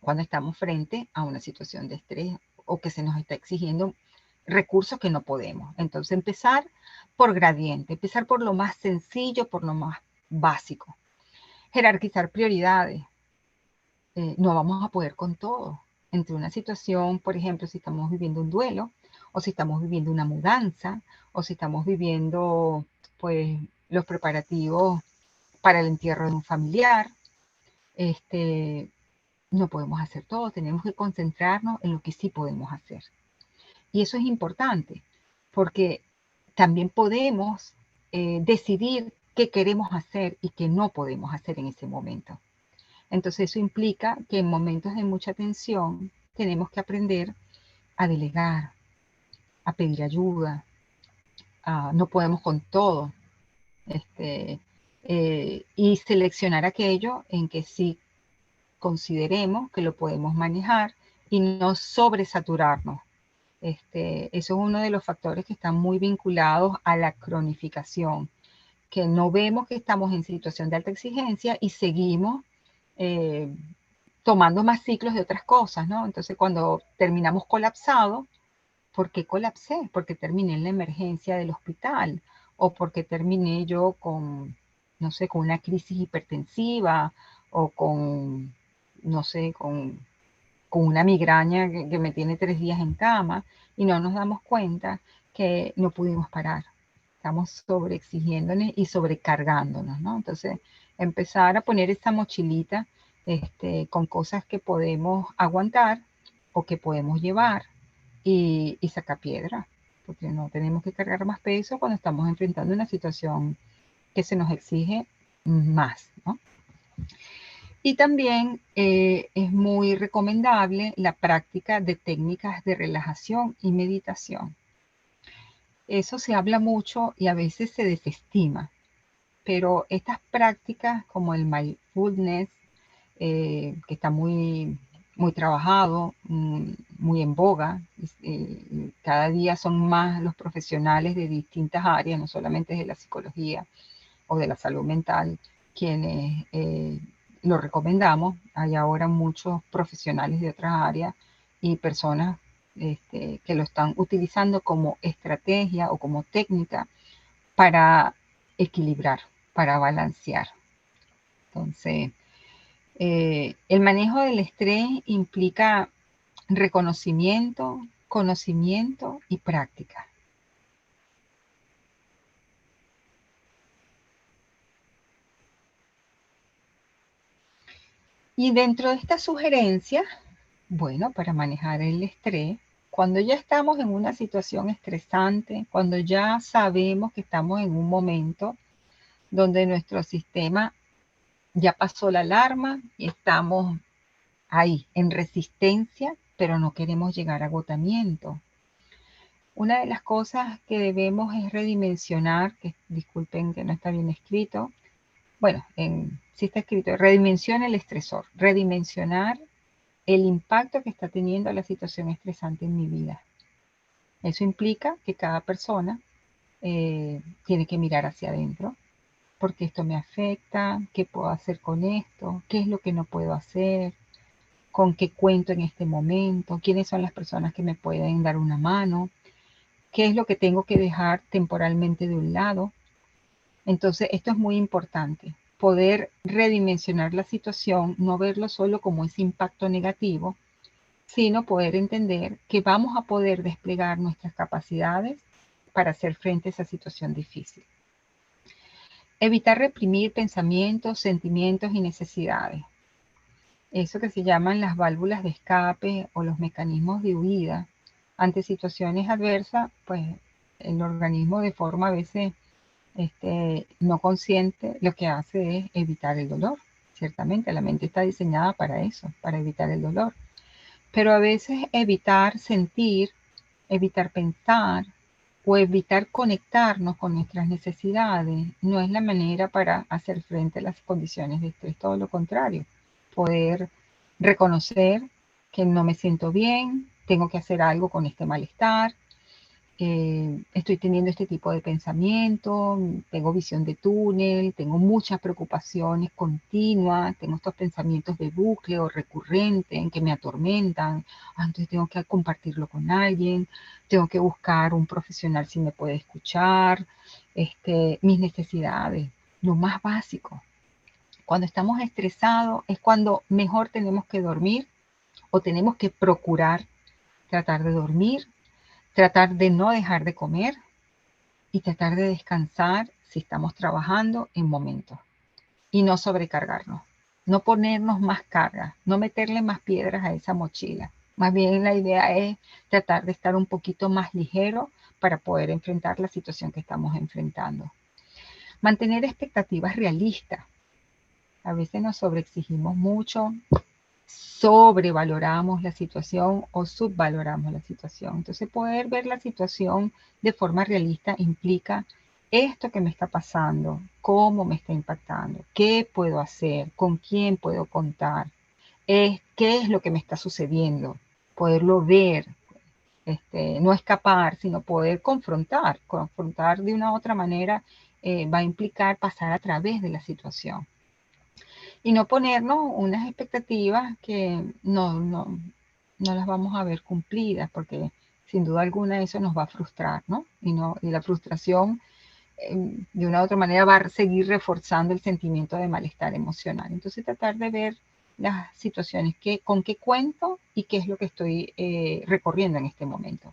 cuando estamos frente a una situación de estrés o que se nos está exigiendo recursos que no podemos. Entonces, empezar por gradiente, empezar por lo más sencillo, por lo más básico. Jerarquizar prioridades. No vamos a poder con todo. Entre una situación, por ejemplo, si estamos viviendo un duelo, o si estamos viviendo una mudanza, o si estamos viviendo, pues, los preparativos para el entierro de un familiar, no podemos hacer todo, tenemos que concentrarnos en lo que sí podemos hacer. Y eso es importante, porque también podemos decidir qué queremos hacer y qué no podemos hacer en ese momento. Entonces eso implica que en momentos de mucha tensión tenemos que aprender a delegar, a pedir ayuda, no podemos con todo, y seleccionar aquello en que sí consideremos que lo podemos manejar y no sobresaturarnos. Eso es uno de los factores que están muy vinculados a la cronificación, que no vemos que estamos en situación de alta exigencia y seguimos eh, tomando más ciclos de otras cosas, ¿no? Entonces, cuando terminamos colapsados, ¿por qué colapsé? Porque terminé en la emergencia del hospital o porque terminé yo con, no sé, con una crisis hipertensiva o con, no sé, con una migraña que me tiene 3 días en cama y no nos damos cuenta que no pudimos parar. Estamos sobreexigiéndonos y sobrecargándonos, ¿no? Entonces, empezar a poner esa mochilita con cosas que podemos aguantar o que podemos llevar y sacar piedra, porque no tenemos que cargar más peso cuando estamos enfrentando una situación que se nos exige más, ¿no? Y también es muy recomendable la práctica de técnicas de relajación y meditación. Eso se habla mucho y a veces se desestima, pero estas prácticas como el mindfulness, que está muy, muy trabajado, muy en boga, cada día son más los profesionales de distintas áreas, no solamente de la psicología o de la salud mental, quienes lo recomendamos. Hay ahora muchos profesionales de otras áreas y personas que lo están utilizando como estrategia o como técnica para equilibrar, para balancear. Entonces, el manejo del estrés implica reconocimiento, conocimiento y práctica. Y dentro de estas sugerencias, bueno, para manejar el estrés, cuando ya estamos en una situación estresante, cuando ya sabemos que estamos en un momento donde nuestro sistema ya pasó la alarma y estamos ahí en resistencia, pero no queremos llegar a agotamiento. Una de las cosas que debemos es redimensionar, que disculpen que no está bien escrito, bueno, sí está escrito, redimensiona el estresor, redimensionar el impacto que está teniendo la situación estresante en mi vida. Eso implica que cada persona tiene que mirar hacia adentro, porque esto me afecta, qué puedo hacer con esto, qué es lo que no puedo hacer, con qué cuento en este momento, quiénes son las personas que me pueden dar una mano, qué es lo que tengo que dejar temporalmente de un lado. Entonces, esto es muy importante, poder redimensionar la situación, no verlo solo como ese impacto negativo, sino poder entender que vamos a poder desplegar nuestras capacidades para hacer frente a esa situación difícil. Evitar reprimir pensamientos, sentimientos y necesidades. Eso que se llaman las válvulas de escape o los mecanismos de huida. Ante situaciones adversas, pues el organismo de forma a veces no consciente lo que hace es evitar el dolor. Ciertamente, la mente está diseñada para eso, para evitar el dolor. Pero a veces evitar sentir, evitar pensar o evitar conectarnos con nuestras necesidades no es la manera para hacer frente a las condiciones de estrés, todo lo contrario. Poder reconocer que no me siento bien, tengo que hacer algo con este malestar, estoy teniendo este tipo de pensamiento, tengo visión de túnel, tengo muchas preocupaciones continuas, tengo estos pensamientos de bucle o recurrente en que me atormentan, entonces tengo que compartirlo con alguien, tengo que buscar un profesional si me puede escuchar, mis necesidades, lo más básico. Cuando estamos estresados es cuando mejor tenemos que dormir o tenemos que procurar tratar de dormir, tratar de no dejar de comer y tratar de descansar si estamos trabajando en momentos y no sobrecargarnos, no ponernos más cargas, no meterle más piedras a esa mochila. Más bien la idea es tratar de estar un poquito más ligero para poder enfrentar la situación que estamos enfrentando. Mantener expectativas realistas. A veces nos sobreexigimos mucho, sobrevaloramos la situación o subvaloramos la situación. Entonces, poder ver la situación de forma realista implica esto que me está pasando, cómo me está impactando, qué puedo hacer, con quién puedo contar, qué es lo que me está sucediendo, poderlo ver, no escapar, sino poder confrontar. Confrontar de una u otra manera va a implicar pasar a través de la situación y no ponernos unas expectativas que no las vamos a ver cumplidas, porque sin duda alguna eso nos va a frustrar, ¿no? Y la frustración de una u otra manera va a seguir reforzando el sentimiento de malestar emocional. Entonces tratar de ver las situaciones, con qué cuento y qué es lo que estoy recorriendo en este momento.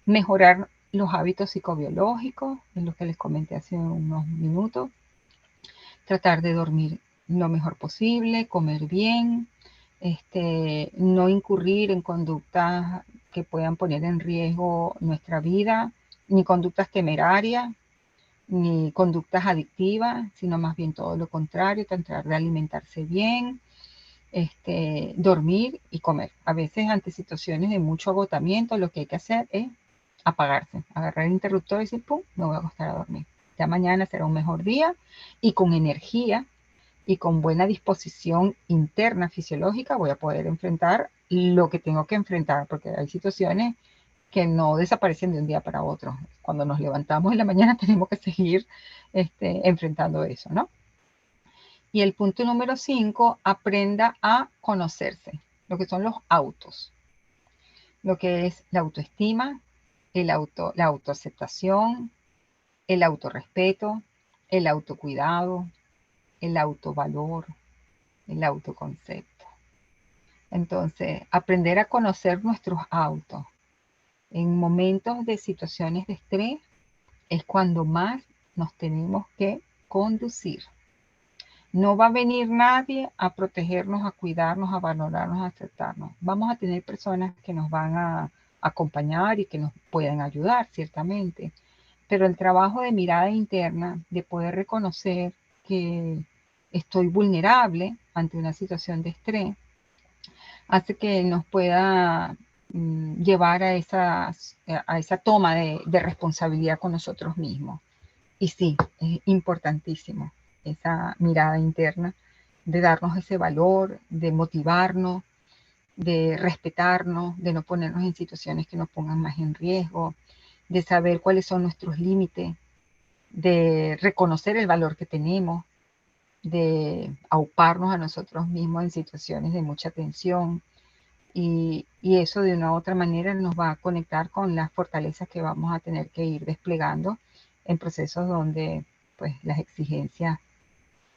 Mejorar los hábitos psicobiológicos, en los que les comenté hace unos minutos. Tratar de dormir lo mejor posible, comer bien, no incurrir en conductas que puedan poner en riesgo nuestra vida, ni conductas temerarias, ni conductas adictivas, sino más bien todo lo contrario, tratar de alimentarse bien, dormir y comer. A veces ante situaciones de mucho agotamiento lo que hay que hacer es apagarse, agarrar el interruptor y decir, pum, me voy a acostar a dormir. Ya mañana será un mejor día y con energía y con buena disposición interna fisiológica voy a poder enfrentar lo que tengo que enfrentar, porque hay situaciones que no desaparecen de un día para otro. Cuando nos levantamos en la mañana tenemos que seguir enfrentando eso, ¿no? Y el punto número 5, aprenda a conocerse, lo que son los autos, lo que es la autoestima, la autoaceptación, el autorrespeto, el autocuidado, el autovalor, el autoconcepto. Entonces, aprender a conocer nuestros autos en momentos de situaciones de estrés es cuando más nos tenemos que conducir. No va a venir nadie a protegernos, a cuidarnos, a valorarnos, a aceptarnos. Vamos a tener personas que nos van a acompañar y que nos puedan ayudar, ciertamente. Pero el trabajo de mirada interna, de poder reconocer que estoy vulnerable ante una situación de estrés, hace que nos pueda llevar a esa toma de responsabilidad con nosotros mismos. Y sí, es importantísimo esa mirada interna de darnos ese valor, de motivarnos, de respetarnos, de no ponernos en situaciones que nos pongan más en riesgo, de saber cuáles son nuestros límites, de reconocer el valor que tenemos, de auparnos a nosotros mismos en situaciones de mucha tensión. Y eso de una u otra manera nos va a conectar con las fortalezas que vamos a tener que ir desplegando en procesos donde pues las exigencias,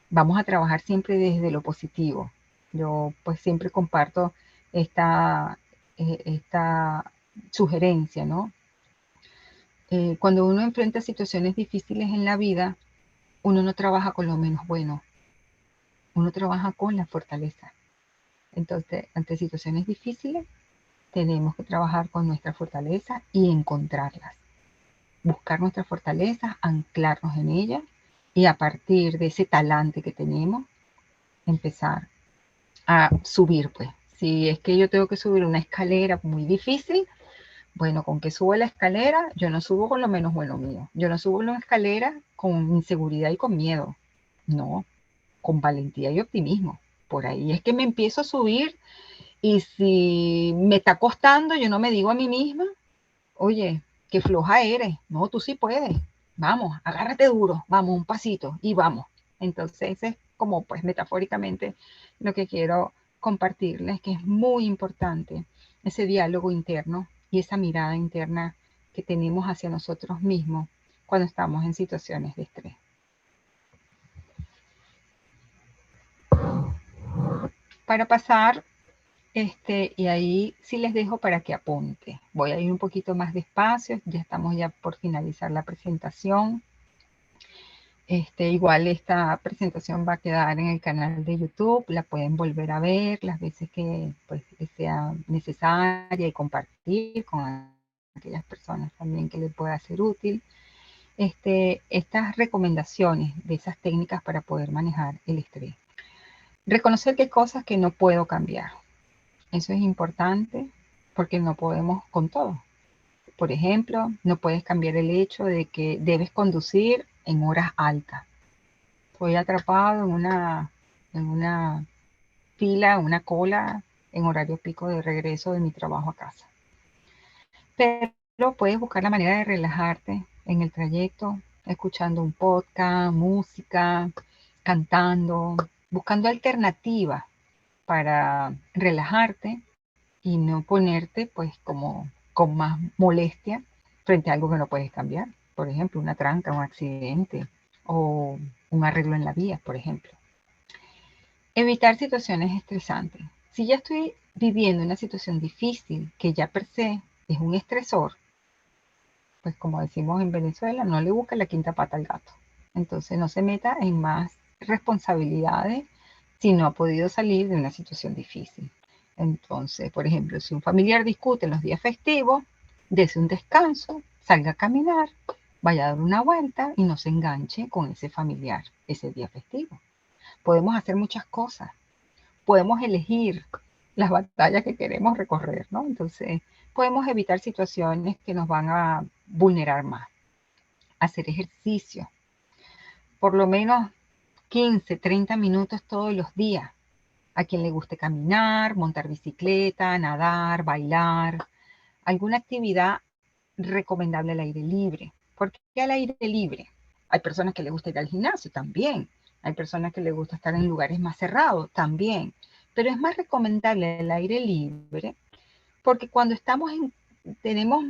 vamos a trabajar siempre desde lo positivo. Yo pues siempre comparto esta, esta sugerencia, ¿no? Cuando uno enfrenta situaciones difíciles en la vida, uno no trabaja con lo menos bueno, uno trabaja con la fortaleza. Entonces, ante situaciones difíciles, tenemos que trabajar con nuestra fortaleza y encontrarlas. Buscar nuestras fortalezas, anclarnos en ellas y a partir de ese talante que tenemos, empezar a subir, pues. Si es que yo tengo que subir una escalera muy difícil, bueno, con que subo la escalera, yo no subo con lo menos bueno mío. Yo no subo la escalera con inseguridad y con miedo. No, con valentía y optimismo. Por ahí es que me empiezo a subir y si me está costando, yo no me digo a mí misma, oye, qué floja eres. No, tú sí puedes. Vamos, agárrate duro, vamos, un pasito y vamos. Entonces, ese es como pues metafóricamente lo que quiero compartirles, que es muy importante ese diálogo interno y esa mirada interna que tenemos hacia nosotros mismos cuando estamos en situaciones de estrés. Para pasar, y ahí sí les dejo para que apunte. Voy a ir un poquito más despacio, ya estamos ya por finalizar la presentación. Igual esta presentación va a quedar en el canal de YouTube, la pueden volver a ver las veces que pues, sea necesaria y compartir con aquellas personas también que les pueda ser útil. Estas recomendaciones de esas técnicas para poder manejar el estrés. Reconocer que hay cosas que no puedo cambiar. Eso es importante porque no podemos con todo. Por ejemplo, no puedes cambiar el hecho de que debes conducir en horas altas. Estoy atrapado en una fila, una cola en horario pico de regreso de mi trabajo a casa. Pero puedes buscar la manera de relajarte en el trayecto, escuchando un podcast, música, cantando, buscando alternativas para relajarte y no ponerte pues como con más molestia frente a algo que no puedes cambiar. Por ejemplo, una tranca, un accidente o un arreglo en la vía, por ejemplo. Evitar situaciones estresantes. Si ya estoy viviendo una situación difícil que ya per se es un estresor, pues como decimos en Venezuela, no le busca la quinta pata al gato. Entonces no se meta en más responsabilidades si no ha podido salir de una situación difícil. Entonces, por ejemplo, si un familiar discute en los días festivos, dése un descanso, salga a caminar, vaya a dar una vuelta y no se enganche con ese familiar ese día festivo. Podemos hacer muchas cosas, podemos elegir las batallas que queremos recorrer, ¿no? Entonces, podemos evitar situaciones que nos van a vulnerar más. Hacer ejercicio, por lo menos 15, 30 minutos todos los días. A quien le guste caminar, montar bicicleta, nadar, bailar, alguna actividad recomendable al aire libre. ¿Por qué al aire libre? Hay personas que les gusta ir al gimnasio también. Hay personas que les gusta estar en lugares más cerrados también. Pero es más recomendable el aire libre porque cuando tenemos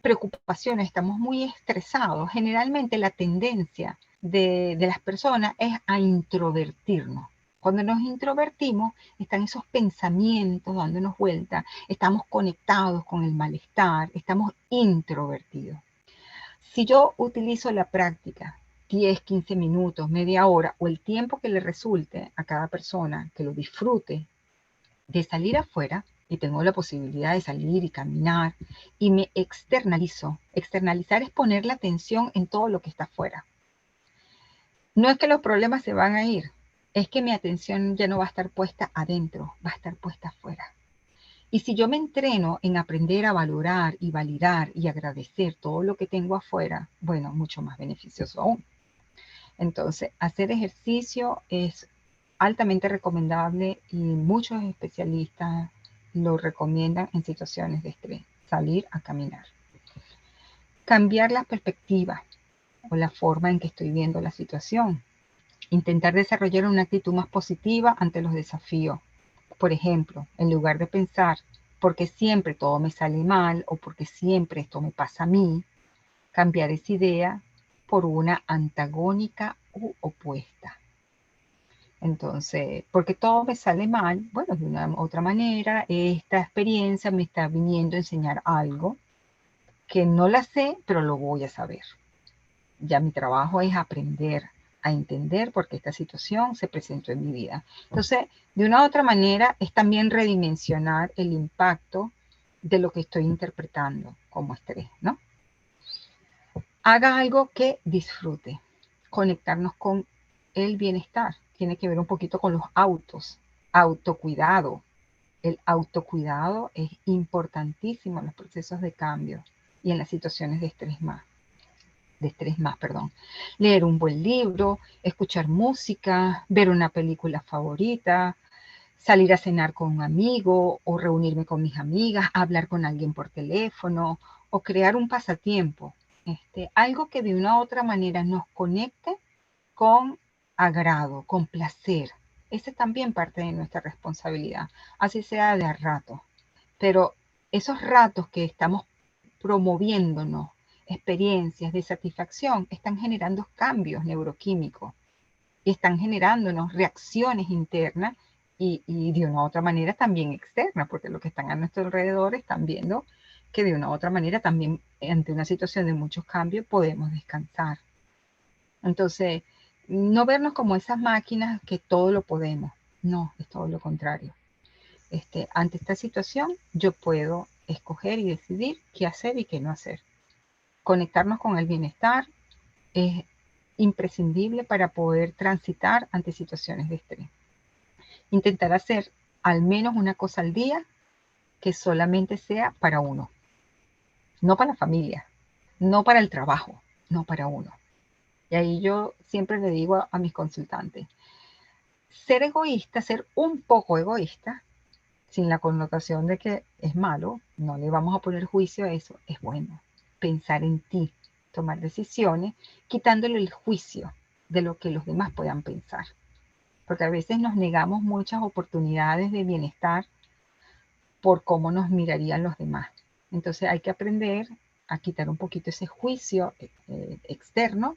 preocupaciones, estamos muy estresados, generalmente la tendencia de las personas es a introvertirnos. Cuando nos introvertimos, están esos pensamientos dándonos vuelta, estamos conectados con el malestar, estamos introvertidos. Si yo utilizo la práctica 10, 15 minutos, media hora o el tiempo que le resulte a cada persona, que lo disfrute, de salir afuera y tengo la posibilidad de salir y caminar y me externalizo. Externalizar es poner la atención en todo lo que está afuera. No es que los problemas se van a ir, es que mi atención ya no va a estar puesta adentro, va a estar puesta afuera. Y si yo me entreno en aprender a valorar y validar y agradecer todo lo que tengo afuera, bueno, mucho más beneficioso aún. Entonces, hacer ejercicio es altamente recomendable y muchos especialistas lo recomiendan en situaciones de estrés, salir a caminar. Cambiar la perspectiva o la forma en que estoy viendo la situación. Intentar desarrollar una actitud más positiva ante los desafíos. Por ejemplo, en lugar de pensar, porque siempre todo me sale mal o porque siempre esto me pasa a mí, cambiar esa idea por una antagónica u opuesta. Entonces, porque todo me sale mal, bueno, de una u otra manera, esta experiencia me está viniendo a enseñar algo que no la sé, pero lo voy a saber. Ya mi trabajo es aprender a entender por qué esta situación se presentó en mi vida. Entonces, de una u otra manera, es también redimensionar el impacto de lo que estoy interpretando como estrés, ¿no? Haga algo que disfrute. Conectarnos con el bienestar. Tiene que ver un poquito con los autos. Autocuidado. El autocuidado es importantísimo en los procesos de cambio y en las situaciones de estrés más, perdón. Leer un buen libro, escuchar música, ver una película favorita, salir a cenar con un amigo o reunirme con mis amigas, hablar con alguien por teléfono o crear un pasatiempo. Algo que de una u otra manera nos conecte con agrado, con placer. Esa es también parte de nuestra responsabilidad, así sea de a rato. Pero esos ratos que estamos promoviéndonos, experiencias de satisfacción, están generando cambios neuroquímicos y están generándonos reacciones internas y de una u otra manera también externas, porque los que están a nuestro alrededor están viendo que de una u otra manera también ante una situación de muchos cambios podemos descansar. Entonces, no vernos como esas máquinas que todo lo podemos. No, es todo lo contrario. Ante esta situación, yo puedo escoger y decidir qué hacer y qué no hacer. Conectarnos con el bienestar es imprescindible para poder transitar ante situaciones de estrés. Intentar hacer al menos una cosa al día que solamente sea para uno, no para la familia, no para el trabajo, no para uno. Y ahí yo siempre le digo a mis consultantes, ser egoísta, ser un poco egoísta, sin la connotación de que es malo, no le vamos a poner juicio a eso, es bueno. Pensar en ti, tomar decisiones, quitándole el juicio de lo que los demás puedan pensar. Porque a veces nos negamos muchas oportunidades de bienestar por cómo nos mirarían los demás. Entonces hay que aprender a quitar un poquito ese juicio externo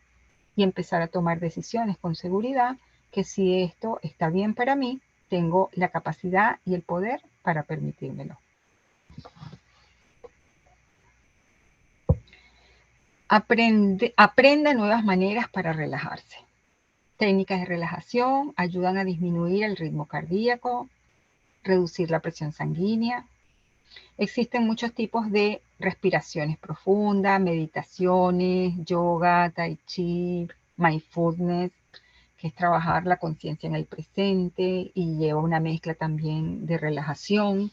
y empezar a tomar decisiones con seguridad que si esto está bien para mí, tengo la capacidad y el poder para permitírmelo. Aprenda nuevas maneras para relajarse. Técnicas de relajación ayudan a disminuir el ritmo cardíaco, reducir la presión sanguínea. Existen muchos tipos de respiraciones profundas, meditaciones, yoga, tai chi, mindfulness, que es trabajar la conciencia en el presente y lleva una mezcla también de relajación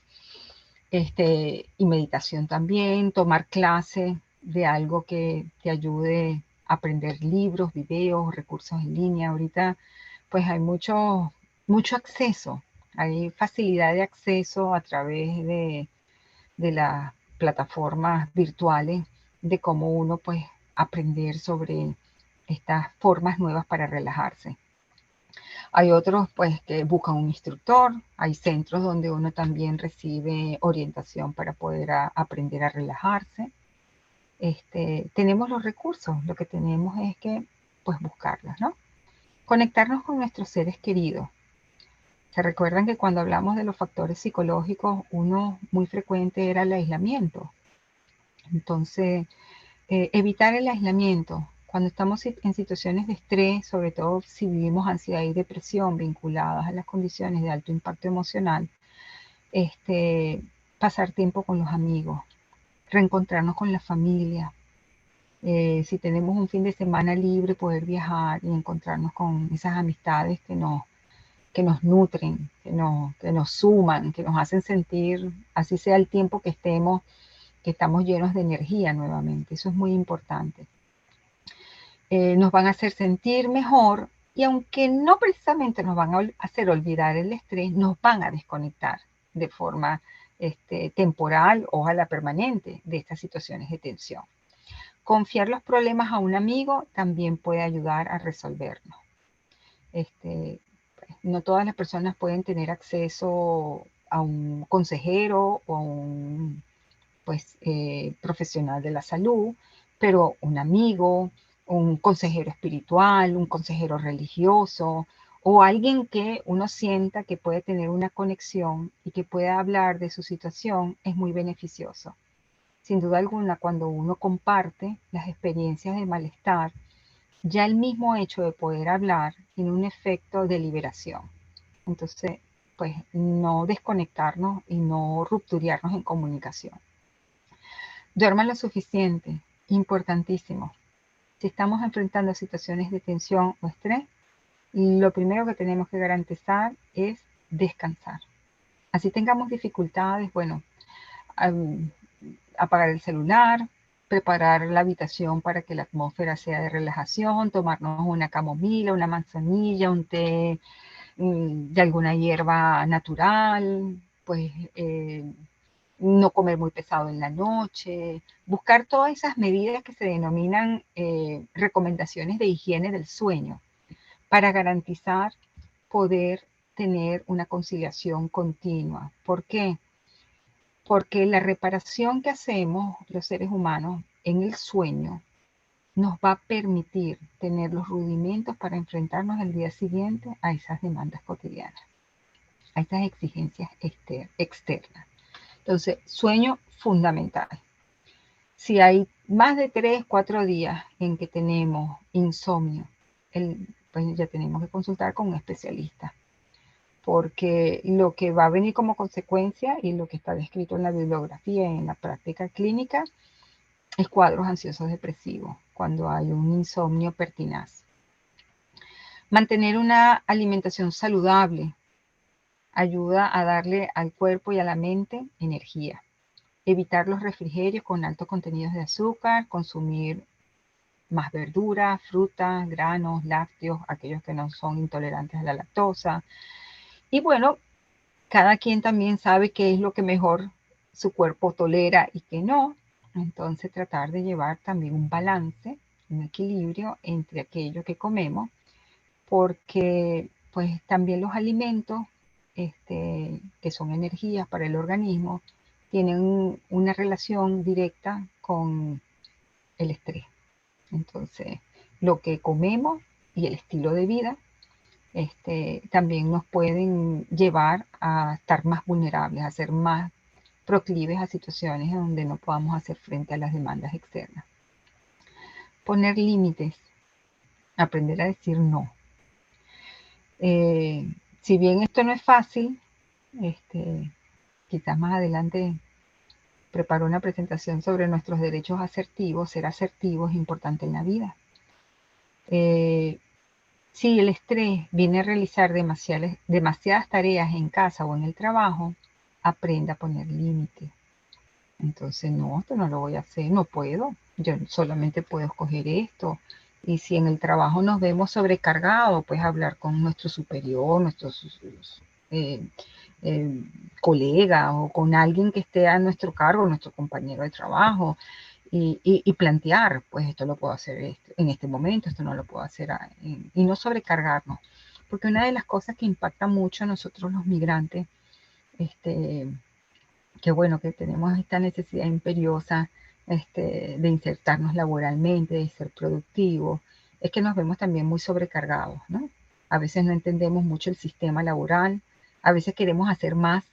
y meditación también, tomar clase de algo que te ayude a aprender libros, videos, recursos en línea. Ahorita pues hay mucho acceso, hay facilidad de acceso a través de las plataformas virtuales de cómo uno pues aprender sobre estas formas nuevas para relajarse. Hay otros pues que buscan un instructor, hay centros donde uno también recibe orientación para poder aprender a relajarse. Tenemos los recursos, lo que tenemos es que pues buscarlos, ¿no? Conectarnos con nuestros seres queridos. Se recuerdan que cuando hablamos de los factores psicológicos, uno muy frecuente era el aislamiento. Entonces, evitar el aislamiento. Cuando estamos en situaciones de estrés, sobre todo si vivimos ansiedad y depresión vinculadas a las condiciones de alto impacto emocional, pasar tiempo con los amigos, reencontrarnos con la familia. Si tenemos un fin de semana libre, poder viajar y encontrarnos con esas amistades que nos nutren, que nos suman, que nos hacen sentir, así sea el tiempo que estemos, que estamos llenos de energía nuevamente. Eso es muy importante. Nos van a hacer sentir mejor y aunque no precisamente nos van a hacer olvidar el estrés, nos van a desconectar de forma temporal o a la permanente de estas situaciones de tensión. Confiar los problemas a un amigo también puede ayudar a resolverlos. No todas las personas pueden tener acceso a un consejero o a un profesional de la salud, pero un amigo, un consejero espiritual, un consejero religioso o alguien que uno sienta que puede tener una conexión y que pueda hablar de su situación es muy beneficioso. Sin duda alguna, cuando uno comparte las experiencias de malestar, ya el mismo hecho de poder hablar tiene un efecto de liberación. Entonces, pues no desconectarnos y no rupturarnos en comunicación. Duerman lo suficiente, importantísimo. Si estamos enfrentando situaciones de tensión o estrés, lo primero que tenemos que garantizar es descansar. Así tengamos dificultades, bueno, apagar el celular, preparar la habitación para que la atmósfera sea de relajación, tomarnos una camomila, una manzanilla, un té de alguna hierba natural, pues no comer muy pesado en la noche, buscar todas esas medidas que se denominan recomendaciones de higiene del sueño para garantizar poder tener una conciliación continua. ¿Por qué? Porque la reparación que hacemos los seres humanos en el sueño nos va a permitir tener los rudimentos para enfrentarnos al día siguiente a esas demandas cotidianas, a esas exigencias externas. Entonces, sueño fundamental. Si hay más de 3, 4 días en que tenemos insomnio, pues ya tenemos que consultar con un especialista, porque lo que va a venir como consecuencia y lo que está descrito en la bibliografía y en la práctica clínica es cuadros ansiosos depresivos, cuando hay un insomnio pertinaz. Mantener una alimentación saludable ayuda a darle al cuerpo y a la mente energía. Evitar los refrigerios con altos contenidos de azúcar, consumir más verduras, frutas, granos, lácteos, aquellos que no son intolerantes a la lactosa. Y bueno, cada quien también sabe qué es lo que mejor su cuerpo tolera y qué no. Entonces tratar de llevar también un balance, un equilibrio entre aquello que comemos, porque pues también los alimentos que son energías para el organismo tienen una relación directa con el estrés. Entonces, lo que comemos y el estilo de vida también nos pueden llevar a estar más vulnerables, a ser más proclives a situaciones en donde no podamos hacer frente a las demandas externas. Poner límites, aprender a decir no. Si bien esto no es fácil, quizás más adelante preparo una presentación sobre nuestros derechos asertivos. Ser asertivo es importante en la vida. Si el estrés viene a realizar demasiadas tareas en casa o en el trabajo, aprenda a poner límites. Entonces, no, esto no lo voy a hacer, no puedo. Yo solamente puedo escoger esto. Y si en el trabajo nos vemos sobrecargados, pues hablar con nuestro superior, nuestros eh, eh, colegas o con alguien que esté a nuestro cargo, nuestro compañero de trabajo, y plantear, pues esto lo puedo hacer en este momento, esto no lo puedo hacer, y no sobrecargarnos. Porque una de las cosas que impacta mucho a nosotros los migrantes, que bueno, que tenemos esta necesidad imperiosa de insertarnos laboralmente, de ser productivos, es que nos vemos también muy sobrecargados, ¿no? A veces no entendemos mucho el sistema laboral, a veces queremos hacer más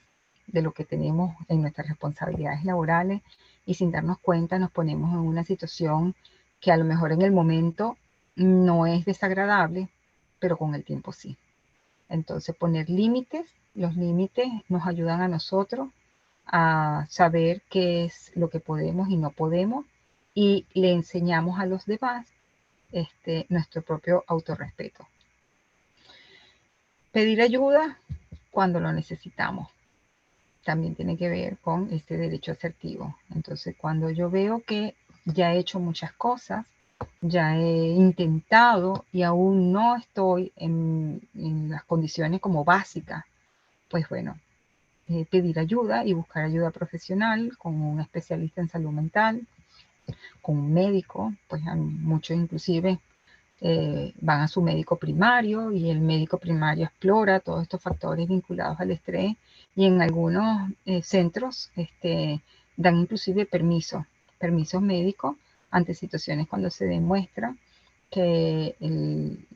de lo que tenemos en nuestras responsabilidades laborales y sin darnos cuenta nos ponemos en una situación que a lo mejor en el momento no es desagradable, pero con el tiempo sí. Entonces poner límites, los límites nos ayudan a nosotros a saber qué es lo que podemos y no podemos y le enseñamos a los demás nuestro propio autorrespeto. Pedir ayuda cuando lo necesitamos. También tiene que ver con este derecho asertivo. Entonces, cuando yo veo que ya he hecho muchas cosas, ya he intentado y aún no estoy en las condiciones como básicas, pues bueno, pedir ayuda y buscar ayuda profesional con un especialista en salud mental, con un médico, pues muchos inclusive van a su médico primario y el médico primario explora todos estos factores vinculados al estrés y en algunos centros dan inclusive permisos médicos ante situaciones cuando se demuestra que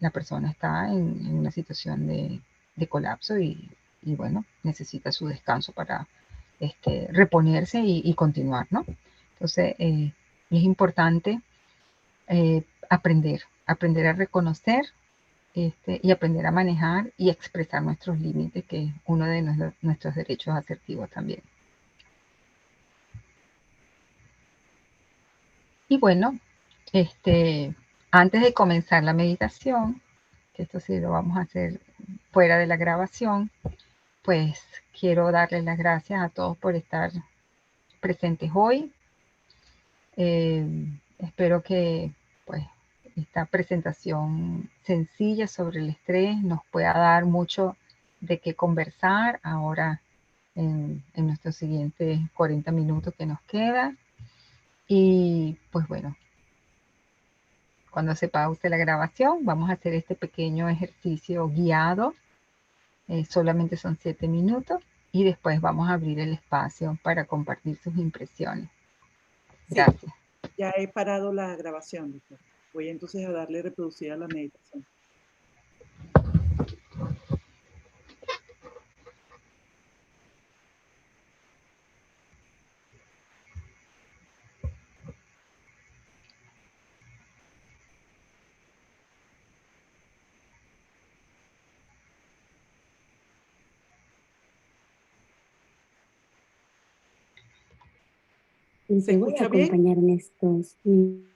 la persona está en una situación de colapso y, bueno, necesita su descanso para reponerse y continuar, ¿no? Entonces, es importante aprender a reconocer y aprender a manejar y expresar nuestros límites, que es uno de nuestros derechos asertivos también. Y bueno, antes de comenzar la meditación, que esto sí lo vamos a hacer fuera de la grabación, pues quiero darles las gracias a todos por estar presentes hoy. Espero que pues esta presentación sencilla sobre el estrés nos pueda dar mucho de qué conversar ahora en nuestros siguientes 40 minutos que nos queda. Y pues bueno, cuando se pause la grabación, vamos a hacer este pequeño ejercicio guiado. Solamente son 7 minutos y después vamos a abrir el espacio para compartir sus impresiones. Sí, Gracias. ya he parado la grabación, doctor. Voy entonces a darle reproducir a la meditación. Y ¿Se te voy a escucha bien? acompañar en estos minutos.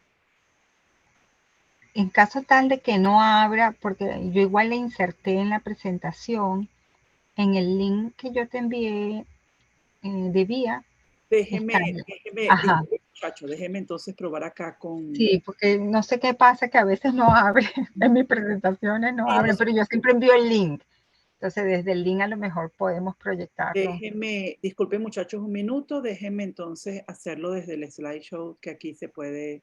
En caso tal de que no abra, porque yo igual le inserté en la presentación, en el link que yo te envié, debía estar. Ajá, Disculpe, muchacho, déjeme entonces probar acá con... sí, porque no sé qué pasa, que a veces no abre, en mis presentaciones no Sí, no abren, se pero yo siempre envío el link. Entonces, desde el link a lo mejor podemos proyectarlo. Déjeme, disculpe muchachos un minuto, déjeme entonces hacerlo desde el slideshow que aquí se puede,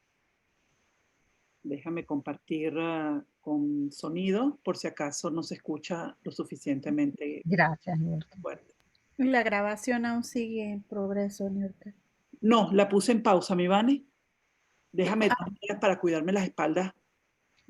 déjame compartir con sonido por si acaso no se escucha lo suficientemente Gracias, Nilka. fuerte. La grabación aún sigue en progreso, Nilka. No, la puse en pausa, mi Vane. Déjame 2 días para cuidarme las espaldas